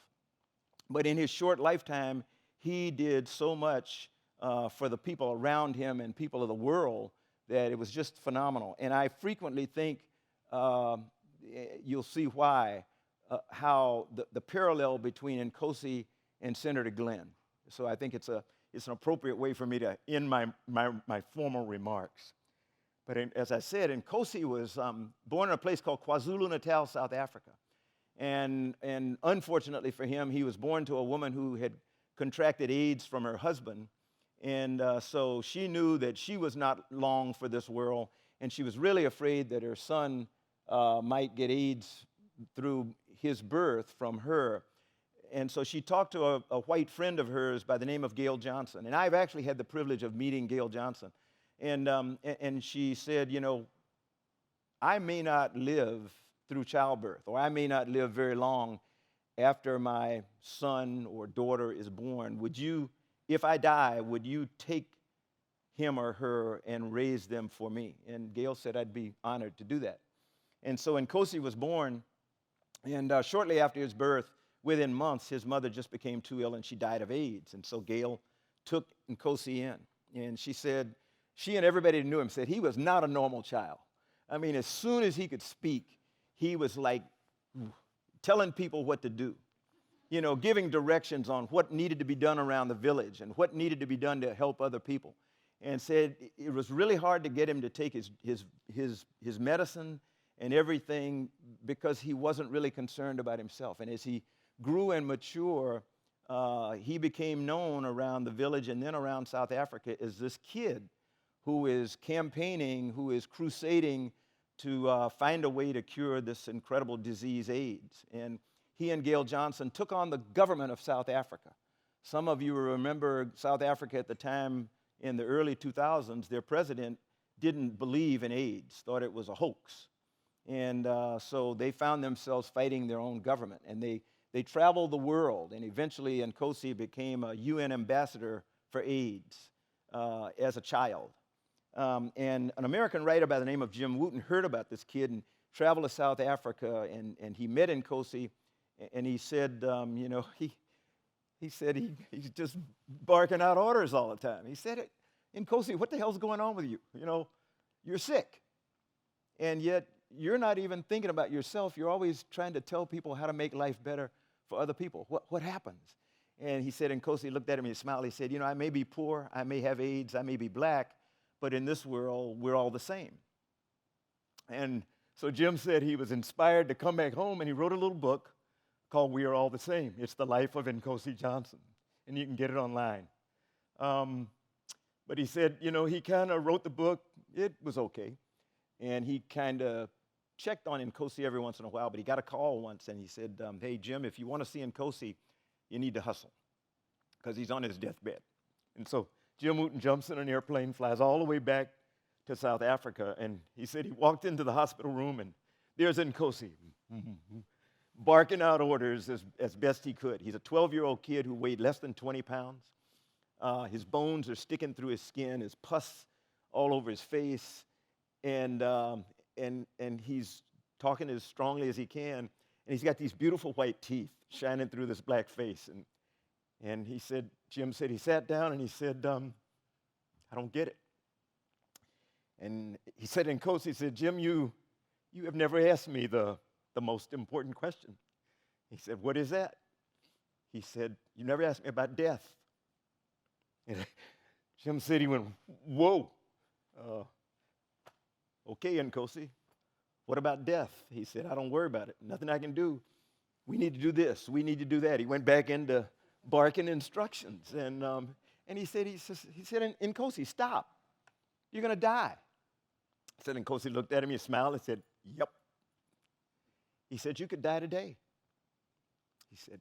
But in his short lifetime, he did so much for the people around him and people of the world that it was just phenomenal. And I frequently think, you'll see why, how the parallel between Nkosi and Senator Glenn. So I think it's an appropriate way for me to end my formal remarks. But as I said, Nkosi was born in a place called KwaZulu-Natal, South Africa. And unfortunately for him, he was born to a woman who had contracted AIDS from her husband. And so she knew that she was not long for this world, and she was really afraid that her son might get AIDS through his birth from her. And so she talked to a white friend of hers by the name of Gail Johnson. And I've actually had the privilege of meeting Gail Johnson. And she said, you know, I may not live through childbirth, or I may not live very long after my son or daughter is born. Would you, if I die, would you take him or her and raise them for me? And Gail said, I'd be honored to do that. And so Nkosi was born, and shortly after his birth, within months, his mother just became too ill and she died of AIDS. And so Gail took Nkosi in, and she said, she and everybody who knew him said he was not a normal child. I mean, as soon as he could speak, he was like telling people what to do, you know, giving directions on what needed to be done around the village and what needed to be done to help other people. And said it was really hard to get him to take his medicine and everything because he wasn't really concerned about himself. And as he grew and matured, he became known around the village and then around South Africa as this kid who is campaigning, who is crusading to find a way to cure this incredible disease, AIDS. And he and Gail Johnson took on the government of South Africa. Some of you remember South Africa at the time in the early 2000s, their president didn't believe in AIDS, thought it was a hoax. And so they found themselves fighting their own government. And they traveled the world, and eventually Nkosi became a UN ambassador for AIDS as a child. And an American writer by the name of Jim Wooten heard about this kid and traveled to South Africa, and he met Nkosi, and he said, you know, he said he's just barking out orders all the time. He said, Nkosi, what the hell's going on with you? You know, you're sick. And yet you're not even thinking about yourself. You're always trying to tell people how to make life better for other people. What happens? And he said, Nkosi looked at him and he smiled. He said, you know, I may be poor, I may have AIDS, I may be black, but in this world, we're all the same. And so Jim said he was inspired to come back home, and he wrote a little book called We Are All the Same. It's the life of Nkosi Johnson, and you can get it online. But he said, you know, he kind of wrote the book. It was okay. And he kind of checked on Nkosi every once in a while, but he got a call once, and he said, hey, Jim, if you want to see Nkosi, you need to hustle, because he's on his deathbed. And so Jim Wooten jumps in an airplane, flies all the way back to South Africa, and he said he walked into the hospital room, and there's Nkosi, barking out orders as best he could. He's a 12-year-old kid who weighed less than 20 pounds. His bones are sticking through his skin, his pus all over his face, and he's talking as strongly as he can, and he's got these beautiful white teeth shining through this black face. And he said, Jim said he sat down and he said, I don't get it. And he said, Nkosi, he said, Jim, you have never asked me the most important question. He said, what is that? He said, you never asked me about death. And Jim said, he went, whoa. Okay, Nkosi, what about death? He said, I don't worry about it. Nothing I can do. We need to do this. We need to do that. He went back into barking instructions. And he said, Nkosi, stop. You're going to die. I said, Nkosi looked at him, he smiled and said, yep. He said, you could die today. He said,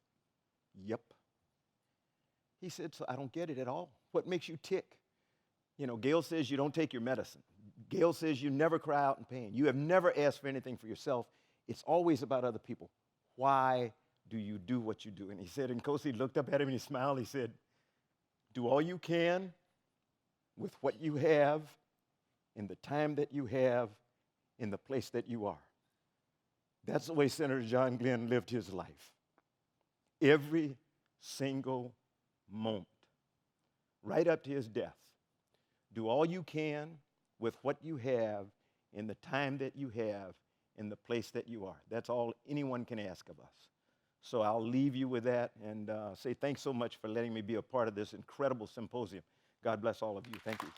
yep. He said, so I don't get it at all. What makes you tick? You know, Gail says you don't take your medicine. Gail says you never cry out in pain. You have never asked for anything for yourself. It's always about other people. Why do you do what you do? And he said, Nkosi looked up at him and he smiled. He said, do all you can with what you have, in the time that you have, in the place that you are. That's the way Senator John Glenn lived his life. Every single moment, right up to his death. Do all you can with what you have, in the time that you have, in the place that you are. That's all anyone can ask of us. So I'll leave you with that and say thanks so much for letting me be a part of this incredible symposium. God bless all of you. Thank you.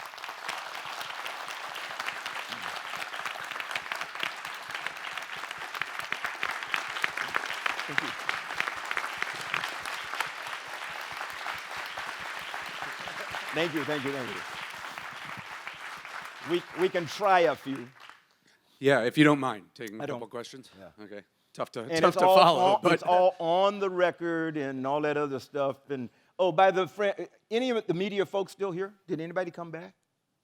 Thank you. Thank you, thank you, thank you. We can try a few. Yeah, if you don't mind taking I a couple don't. questions. Yeah. Okay. Tough to And tough to follow, but it's all on the record and all that other stuff. And oh, by the any of the media folks still here? Did anybody come back?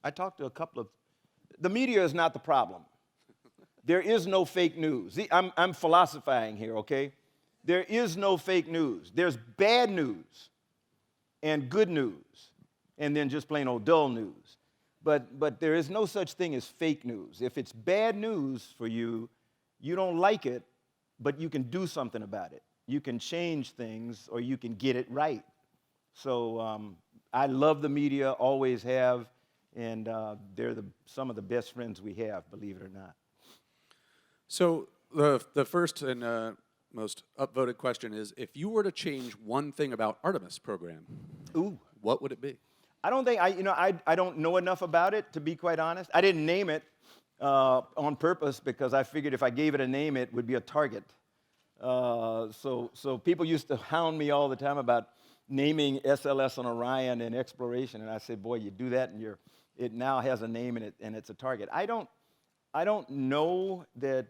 I talked to a couple of. The media is not the problem. There is no fake news. See, I'm philosophizing here, okay? There is no fake news. There's bad news and good news, and then just plain old dull news. But there is no such thing as fake news. If it's bad news for you, you don't like it, but you can do something about it. You can change things, or you can get it right. So I love the media, always have, and they're some of the best friends we have, believe it or not. so the first and most upvoted question is: if you were to change one thing about Artemis program, Ooh. what would it be? I don't think, I don't know enough about it, to be quite honest. I didn't name it on purpose because I figured if I gave it a name, it would be a target. So people used to hound me all the time about naming SLS on Orion and exploration, and I said, boy, you do that and it now has a name and it's a target. I don't know that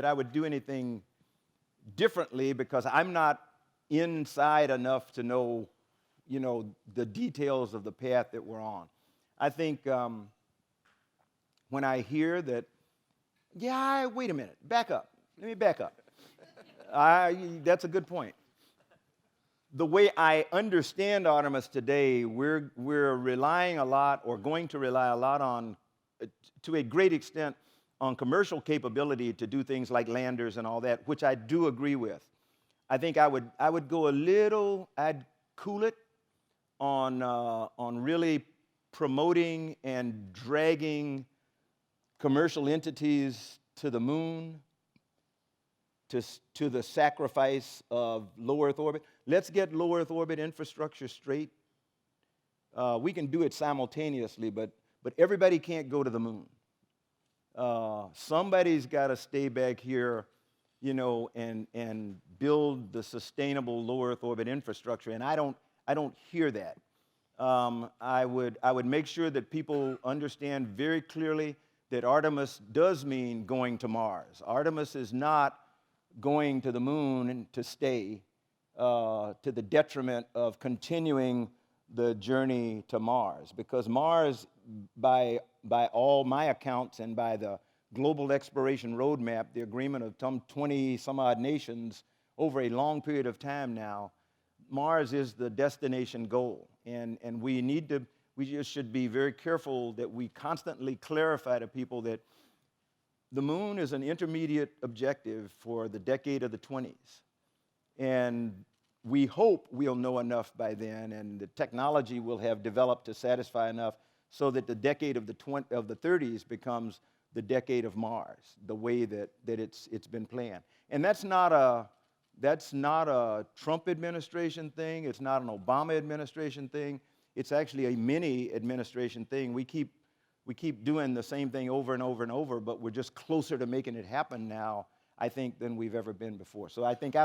I would do anything differently because I'm not inside enough to know, the details of the path that we're on. I think when I hear that, wait a minute, back up. Let me back up. That's a good point. The way I understand Artemis today, we're relying a lot, or going to rely a lot on, to a great extent, on commercial capability to do things like landers and all that, which I do agree with. I think I would go I'd cool it on really promoting and dragging commercial entities to the moon, to the sacrifice of low Earth orbit. Let's get low Earth orbit infrastructure straight. We can do it simultaneously, but everybody can't go to the moon. Somebody's got to stay back here, and build the sustainable low Earth orbit infrastructure. And I don't hear that. I would make sure that people understand very clearly that Artemis does mean going to Mars. Artemis is not going to the moon to stay, to the detriment of continuing the journey to Mars. Because Mars, by all my accounts and by the global exploration roadmap, the agreement of some 20 some odd nations over a long period of time now, Mars is the destination goal. And we just should be very careful that we constantly clarify to people that the moon is an intermediate objective for the decade of the 20s. And we hope we'll know enough by then, and the technology will have developed to satisfy enough so that the decade of the 30s becomes the decade of Mars, the way that it's been planned. And that's not a Trump administration thing. It's not an Obama administration thing. It's actually a mini administration thing. We keep doing the same thing over and over and over, but we're just closer to making it happen now, I think, than we've ever been before. So I think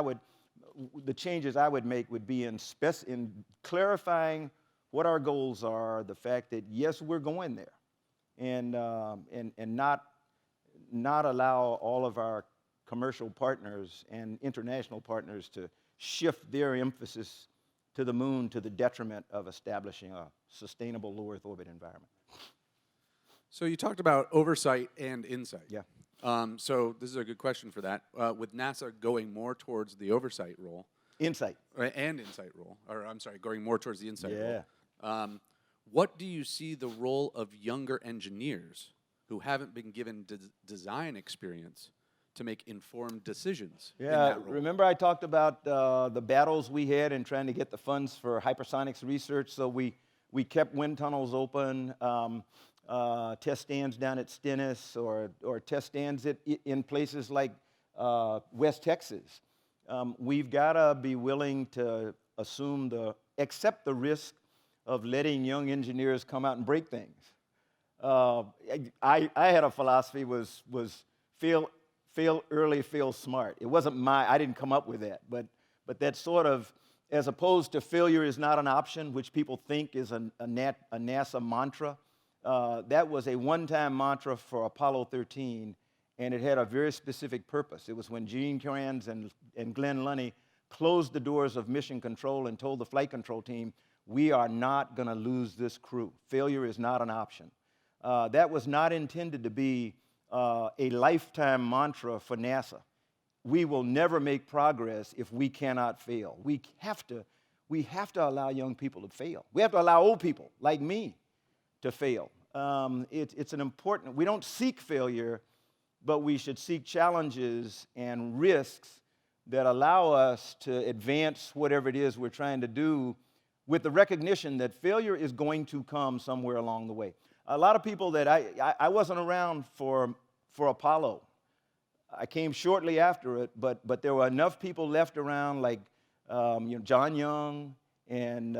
the changes I would make would be in clarifying what our goals are, the fact that, yes, we're going there, and not allow all of our commercial partners and international partners to shift their emphasis to the moon to the detriment of establishing a sustainable low Earth orbit environment. So you talked about oversight and insight. Yeah. So this is a good question for that. With NASA going more towards the oversight role. Insight. And insight role. Or I'm sorry, going more towards the insight Yeah. role. What do you see the role of younger engineers who haven't been given design experience to make informed decisions in Yeah, that role? remember I talked about the battles we had in trying to get the funds for hypersonics research, so we kept wind tunnels open, test stands down at Stennis, or test stands in places like West Texas. We've got to be willing to accept the risk of letting young engineers come out and break things. I had a philosophy was fail early, fail smart. It wasn't I didn't come up with that, but that sort of, as opposed to failure is not an option, which people think is a NASA mantra, that was a one-time mantra for Apollo 13, and it had a very specific purpose. It was when Gene Kranz and Glenn Lunny closed the doors of mission control and told the flight control team, we are not going to lose this crew. Failure is not an option. That was not intended to be a lifetime mantra for NASA. We will never make progress if we cannot fail. We have to allow young people to fail. We have to allow old people like me to fail. It's an important, we don't seek failure, but we should seek challenges and risks that allow us to advance whatever it is we're trying to do with the recognition that failure is going to come somewhere along the way. A lot of people that I wasn't around for Apollo. I came shortly after it, but there were enough people left around, like John Young and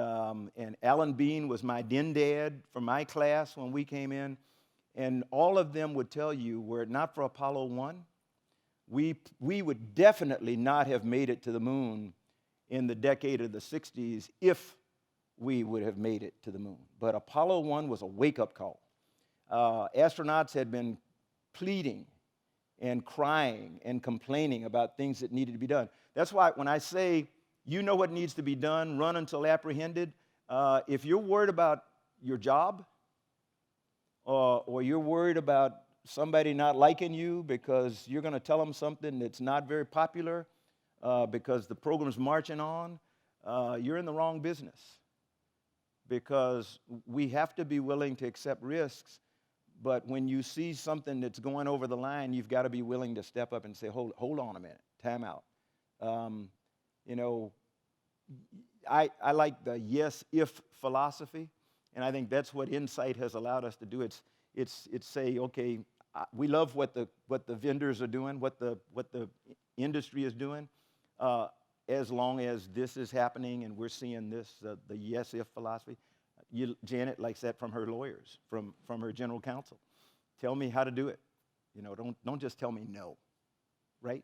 Alan Bean was my den dad from my class when we came in, and all of them would tell you, were it not for Apollo 1, we would definitely not have made it to the moon in the decade of the 60s if we would have made it to the moon. But Apollo 1 was a wake-up call. Astronauts had been pleading and crying and complaining about things that needed to be done. That's why when I say, you know what needs to be done, run until apprehended, if you're worried about your job or you're worried about somebody not liking you because you're going to tell them something that's not very popular because the program's marching on, you're in the wrong business. Because we have to be willing to accept risks, but when you see something that's going over the line, you've got to be willing to step up and say, hold on a minute, time out. I like the yes-if philosophy, and I think that's what Insight has allowed us to do. It's say, okay, we love what the vendors are doing, what the industry is doing, as long as this is happening and we're seeing this, the yes-if philosophy. Janet likes that from her lawyers, from her general counsel. Tell me how to do it. Don't just tell me no, right?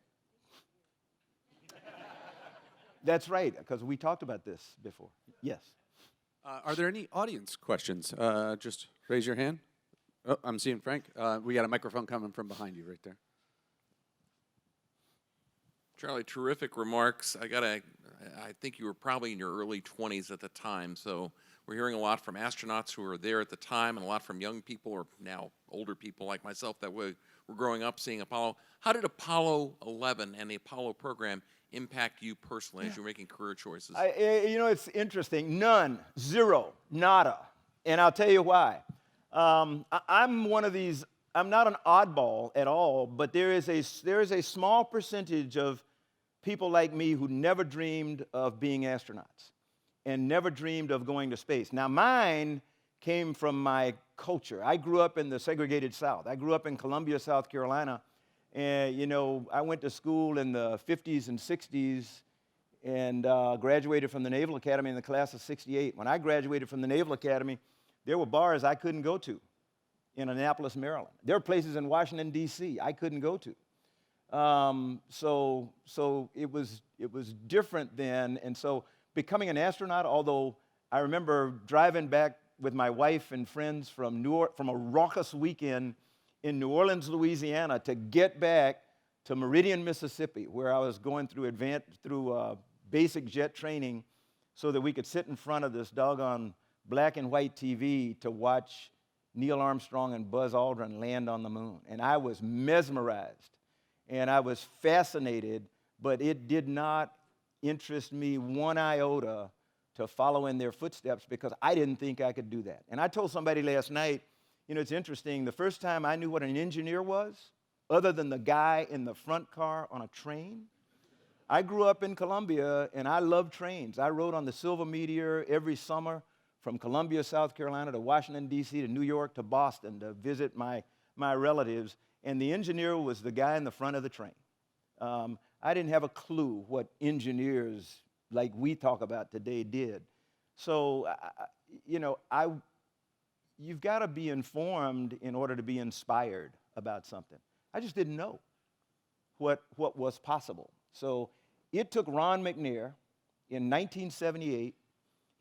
That's right, because we talked about this before. Yes. Are there any audience questions? Just raise your hand. Oh, I'm seeing Frank. We got a microphone coming from behind you right there. Charlie, terrific remarks. I think you were probably in your early 20s at the time, so we're hearing a lot from astronauts who were there at the time and a lot from young people or now older people like myself that were growing up seeing Apollo. How did Apollo 11 and the Apollo program impact you personally as you were making career choices? It's interesting. None. Zero. Nada. And I'll tell you why. I'm one of these, I'm not an oddball at all, but there is a small percentage of people like me who never dreamed of being astronauts and never dreamed of going to space. Now, mine came from my culture. I grew up in the segregated South. I grew up in Columbia, South Carolina, and, I went to school in the 50s and 60s and graduated from the Naval Academy in the class of 68. When I graduated from the Naval Academy, there were bars I couldn't go to in Annapolis, Maryland. There were places in Washington, D.C. I couldn't go to. So it was different then, and so becoming an astronaut, although I remember driving back with my wife and friends from a raucous weekend in New Orleans, Louisiana, to get back to Meridian, Mississippi, where I was going through basic jet training so that we could sit in front of this doggone black and white TV to watch Neil Armstrong and Buzz Aldrin land on the moon. And I was mesmerized, and I was fascinated, but it did not interest me one iota to follow in their footsteps because I didn't think I could do that. And I told somebody last night, it's interesting, the first time I knew what an engineer was, other than the guy in the front car on a train, I grew up in Columbia, and I loved trains. I rode on the Silver Meteor every summer from Columbia, South Carolina to Washington, D.C., to New York, to Boston to visit my relatives, and the engineer was the guy in the front of the train. I didn't have a clue what engineers like we talk about today did. So, you've got to be informed in order to be inspired about something. I just didn't know. what was possible. So it took Ron McNair in 1978,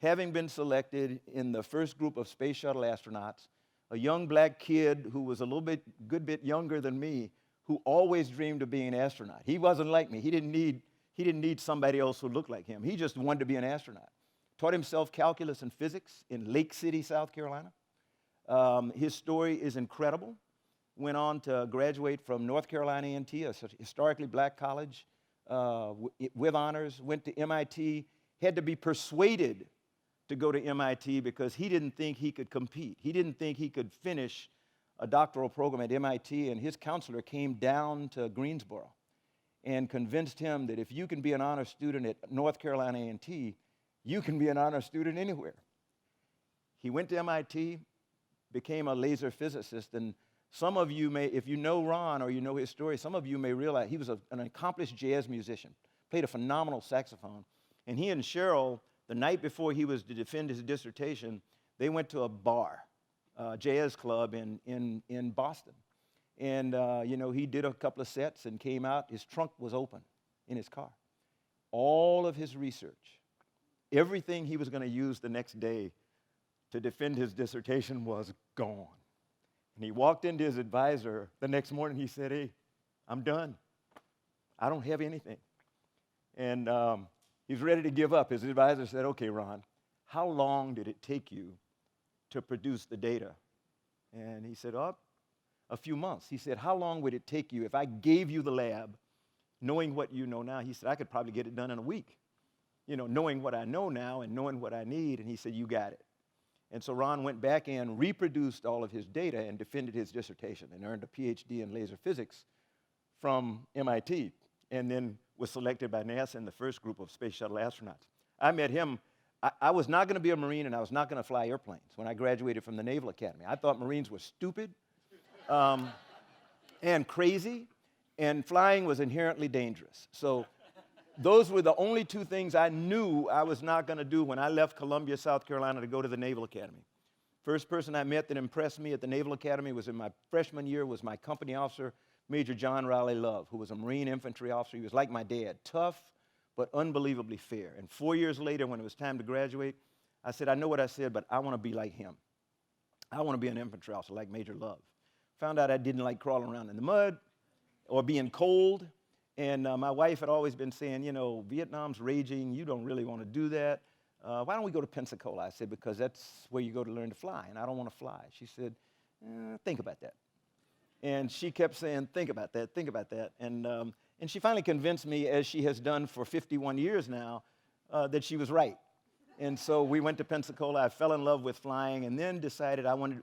having been selected in the first group of space shuttle astronauts, a young black kid who was a good bit younger than me, who always dreamed of being an astronaut. He wasn't like me. He didn't need somebody else who looked like him. He just wanted to be an astronaut. Taught himself calculus and physics in Lake City, South Carolina. His story is incredible. Went on to graduate from North Carolina A&T, a historically black college, with honors. Went to MIT. Had to be persuaded to go to MIT because he didn't think he could compete. He didn't think he could finish a doctoral program at MIT, and his counselor came down to Greensboro and convinced him that if you can be an honor student at North Carolina A&T, you can be an honor student anywhere. He went to MIT, became a laser physicist, and some of you may, if you know Ron or you know his story, some of you may realize he was an accomplished jazz musician, played a phenomenal saxophone, and he and Cheryl, the night before he was to defend his dissertation, they went to a bar, jazz club in Boston. And, he did a couple of sets and came out. His trunk was open in his car. All of his research, everything he was going to use the next day to defend his dissertation was gone. And he walked into his advisor the next morning. He said, "Hey, I'm done. I don't have anything." And he was ready to give up. His advisor said, "Okay, Ron, how long did it take you to produce the data?" And he said, "Oh, a few months." He said, "How long would it take you if I gave you the lab, knowing what you know now?" He said, "I could probably get it done in a week, knowing what I know now and knowing what I need." And he said, "You got it." And so Ron went back in, reproduced all of his data, and defended his dissertation and earned a PhD in laser physics from MIT, and then was selected by NASA in the first group of space shuttle astronauts. I met him. I was not going to be a Marine, and I was not going to fly airplanes when I graduated from the Naval Academy. I thought Marines were stupid and crazy, and flying was inherently dangerous. So those were the only two things I knew I was not going to do when I left Columbia, South Carolina to go to the Naval Academy. First person I met that impressed me at the Naval Academy was in my freshman year, was my company officer, Major John Riley Love, who was a Marine infantry officer. He was like my dad, tough but unbelievably fair. And 4 years later, when it was time to graduate, I said, "I know what I said, but I want to be like him. I want to be an infantry officer like Major Love." Found out I didn't like crawling around in the mud or being cold. And my wife had always been saying, Vietnam's raging. You don't really want to do that. Why don't we go to Pensacola? I said, "Because that's where you go to learn to fly, and I don't want to fly." She said, "Think about that." And she kept saying, "Think about that, think about that." And she finally convinced me, as she has done for 51 years now, that she was right. And so we went to Pensacola. I fell in love with flying, and then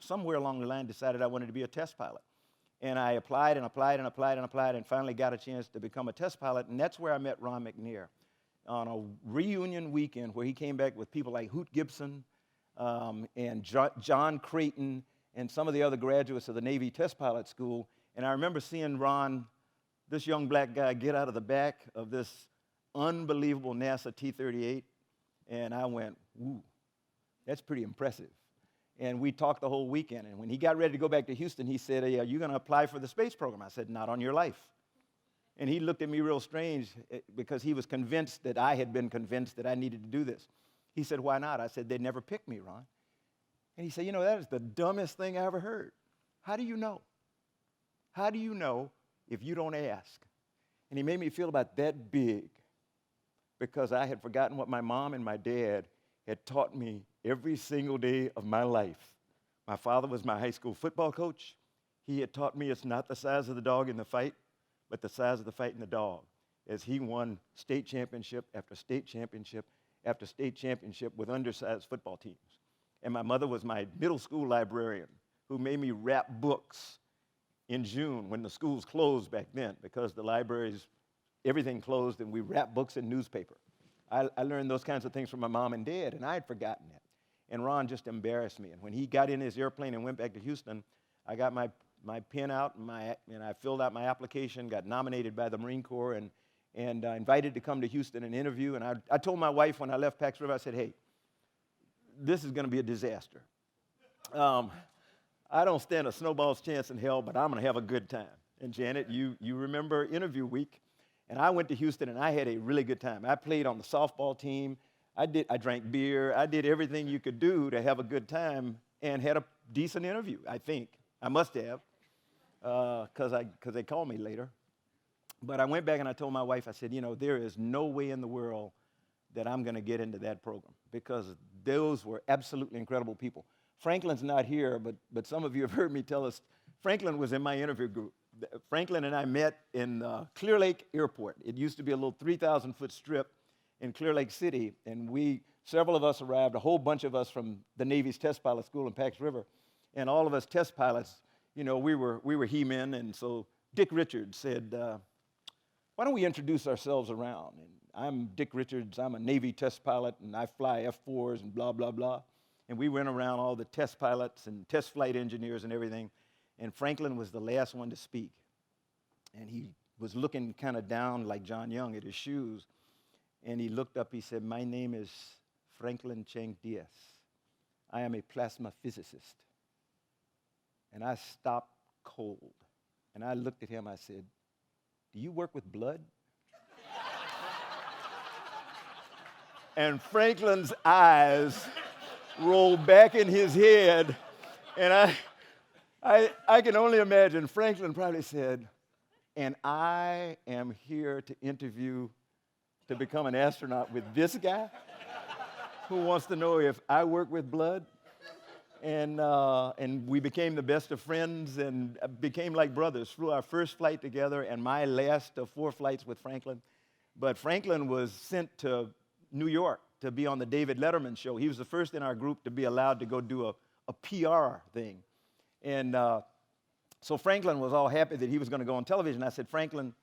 somewhere along the line, decided I wanted to be a test pilot. And I applied and applied and applied and applied and finally got a chance to become a test pilot. And that's where I met Ron McNair on a reunion weekend where he came back with people like Hoot Gibson and John Creighton and some of the other graduates of the Navy Test Pilot School. And I remember seeing Ron, this young black guy, get out of the back of this unbelievable NASA T-38. And I went, "Ooh, that's pretty impressive." And we talked the whole weekend. And when he got ready to go back to Houston, he said, "Hey, are you going to apply for the space program?" I said, "Not on your life." And he looked at me real strange because he was convinced that I had been convinced that I needed to do this. He said, "Why not?" I said, "They'd never pick me, Ron." And he said, "That is the dumbest thing I ever heard. How do you know? How do you know if you don't ask?" And he made me feel about that big because I had forgotten what my mom and my dad had taught me every single day of my life. My father was my high school football coach. He had taught me it's not the size of the dog in the fight, but the size of the fight in the dog, as he won state championship after state championship after state championship with undersized football teams. And my mother was my middle school librarian who made me wrap books in June when the schools closed back then because the libraries, everything closed, and we wrapped books in newspaper. I learned those kinds of things from my mom and dad, and I had forgotten that. And Ron just embarrassed me. And when he got in his airplane and went back to Houston, I got my pen out, and I filled out my application, got nominated by the Marine Corps, and invited to come to Houston and interview. And I told my wife when I left Pax River, I said, "Hey, this is going to be a disaster. I don't stand a snowball's chance in hell, but I'm going to have a good time." And Janet, you remember interview week. And I went to Houston, and I had a really good time. I played on the softball team. I drank beer. I did everything you could do to have a good time and had a decent interview, I think. I must have, because they called me later. But I went back and I told my wife, I said, there is no way in the world that I'm going to get into that program, because those were absolutely incredible people. Franklin's not here, but some of you have heard me tell us, Franklin was in my interview group. Franklin and I met in Clear Lake Airport. It used to be a little 3,000-foot strip in Clear Lake City, and several of us arrived, a whole bunch of us from the Navy's test pilot school in Pax River, and all of us test pilots, we were he-men, and so Dick Richards said, why don't we introduce ourselves around? And I'm Dick Richards, I'm a Navy test pilot, and I fly F-4s and blah, blah, blah. And we went around all the test pilots and test flight engineers and everything, and Franklin was the last one to speak. And he was looking kind of down like John Young at his shoes, and he looked up, he said, my name is Franklin Chang Diaz. I am a plasma physicist. And I stopped cold, and I looked at him, I said, do you work with blood? And Franklin's eyes rolled back in his head, and I can only imagine Franklin probably said, and I am here to interview to become an astronaut with this guy who wants to know if I work with blood. And we became the best of friends and became like brothers. Flew our first flight together and my last of 4 flights with Franklin. But Franklin was sent to New York to be on the David Letterman show. He was the first in our group to be allowed to go do a PR thing. And so Franklin was all happy that he was going to go on television. I said, Franklin,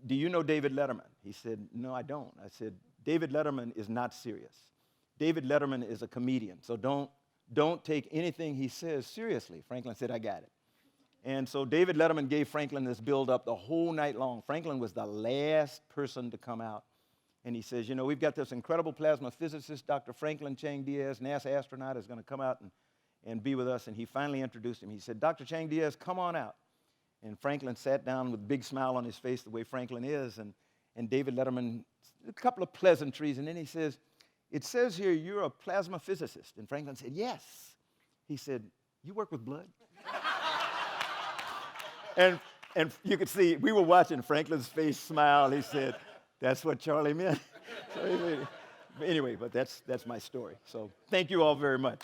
do you know David Letterman? He said, no, I don't. I said, David Letterman is not serious. David Letterman is a comedian, so don't take anything he says seriously. Franklin said, I got it. And so David Letterman gave Franklin this build-up the whole night long. Franklin was the last person to come out. And he says, we've got this incredible plasma physicist, Dr. Franklin Chang Diaz, NASA astronaut, is going to come out and be with us. And he finally introduced him. He said, Dr. Chang Diaz, come on out. And Franklin sat down with a big smile on his face, the way Franklin is. And David Letterman, a couple of pleasantries. And then he says, it says here you're a plasma physicist. And Franklin said, yes. He said, you work with blood? and you could see, we were watching Franklin's face smile. He said, that's what Charlie meant. Anyway, but that's my story. So thank you all very much.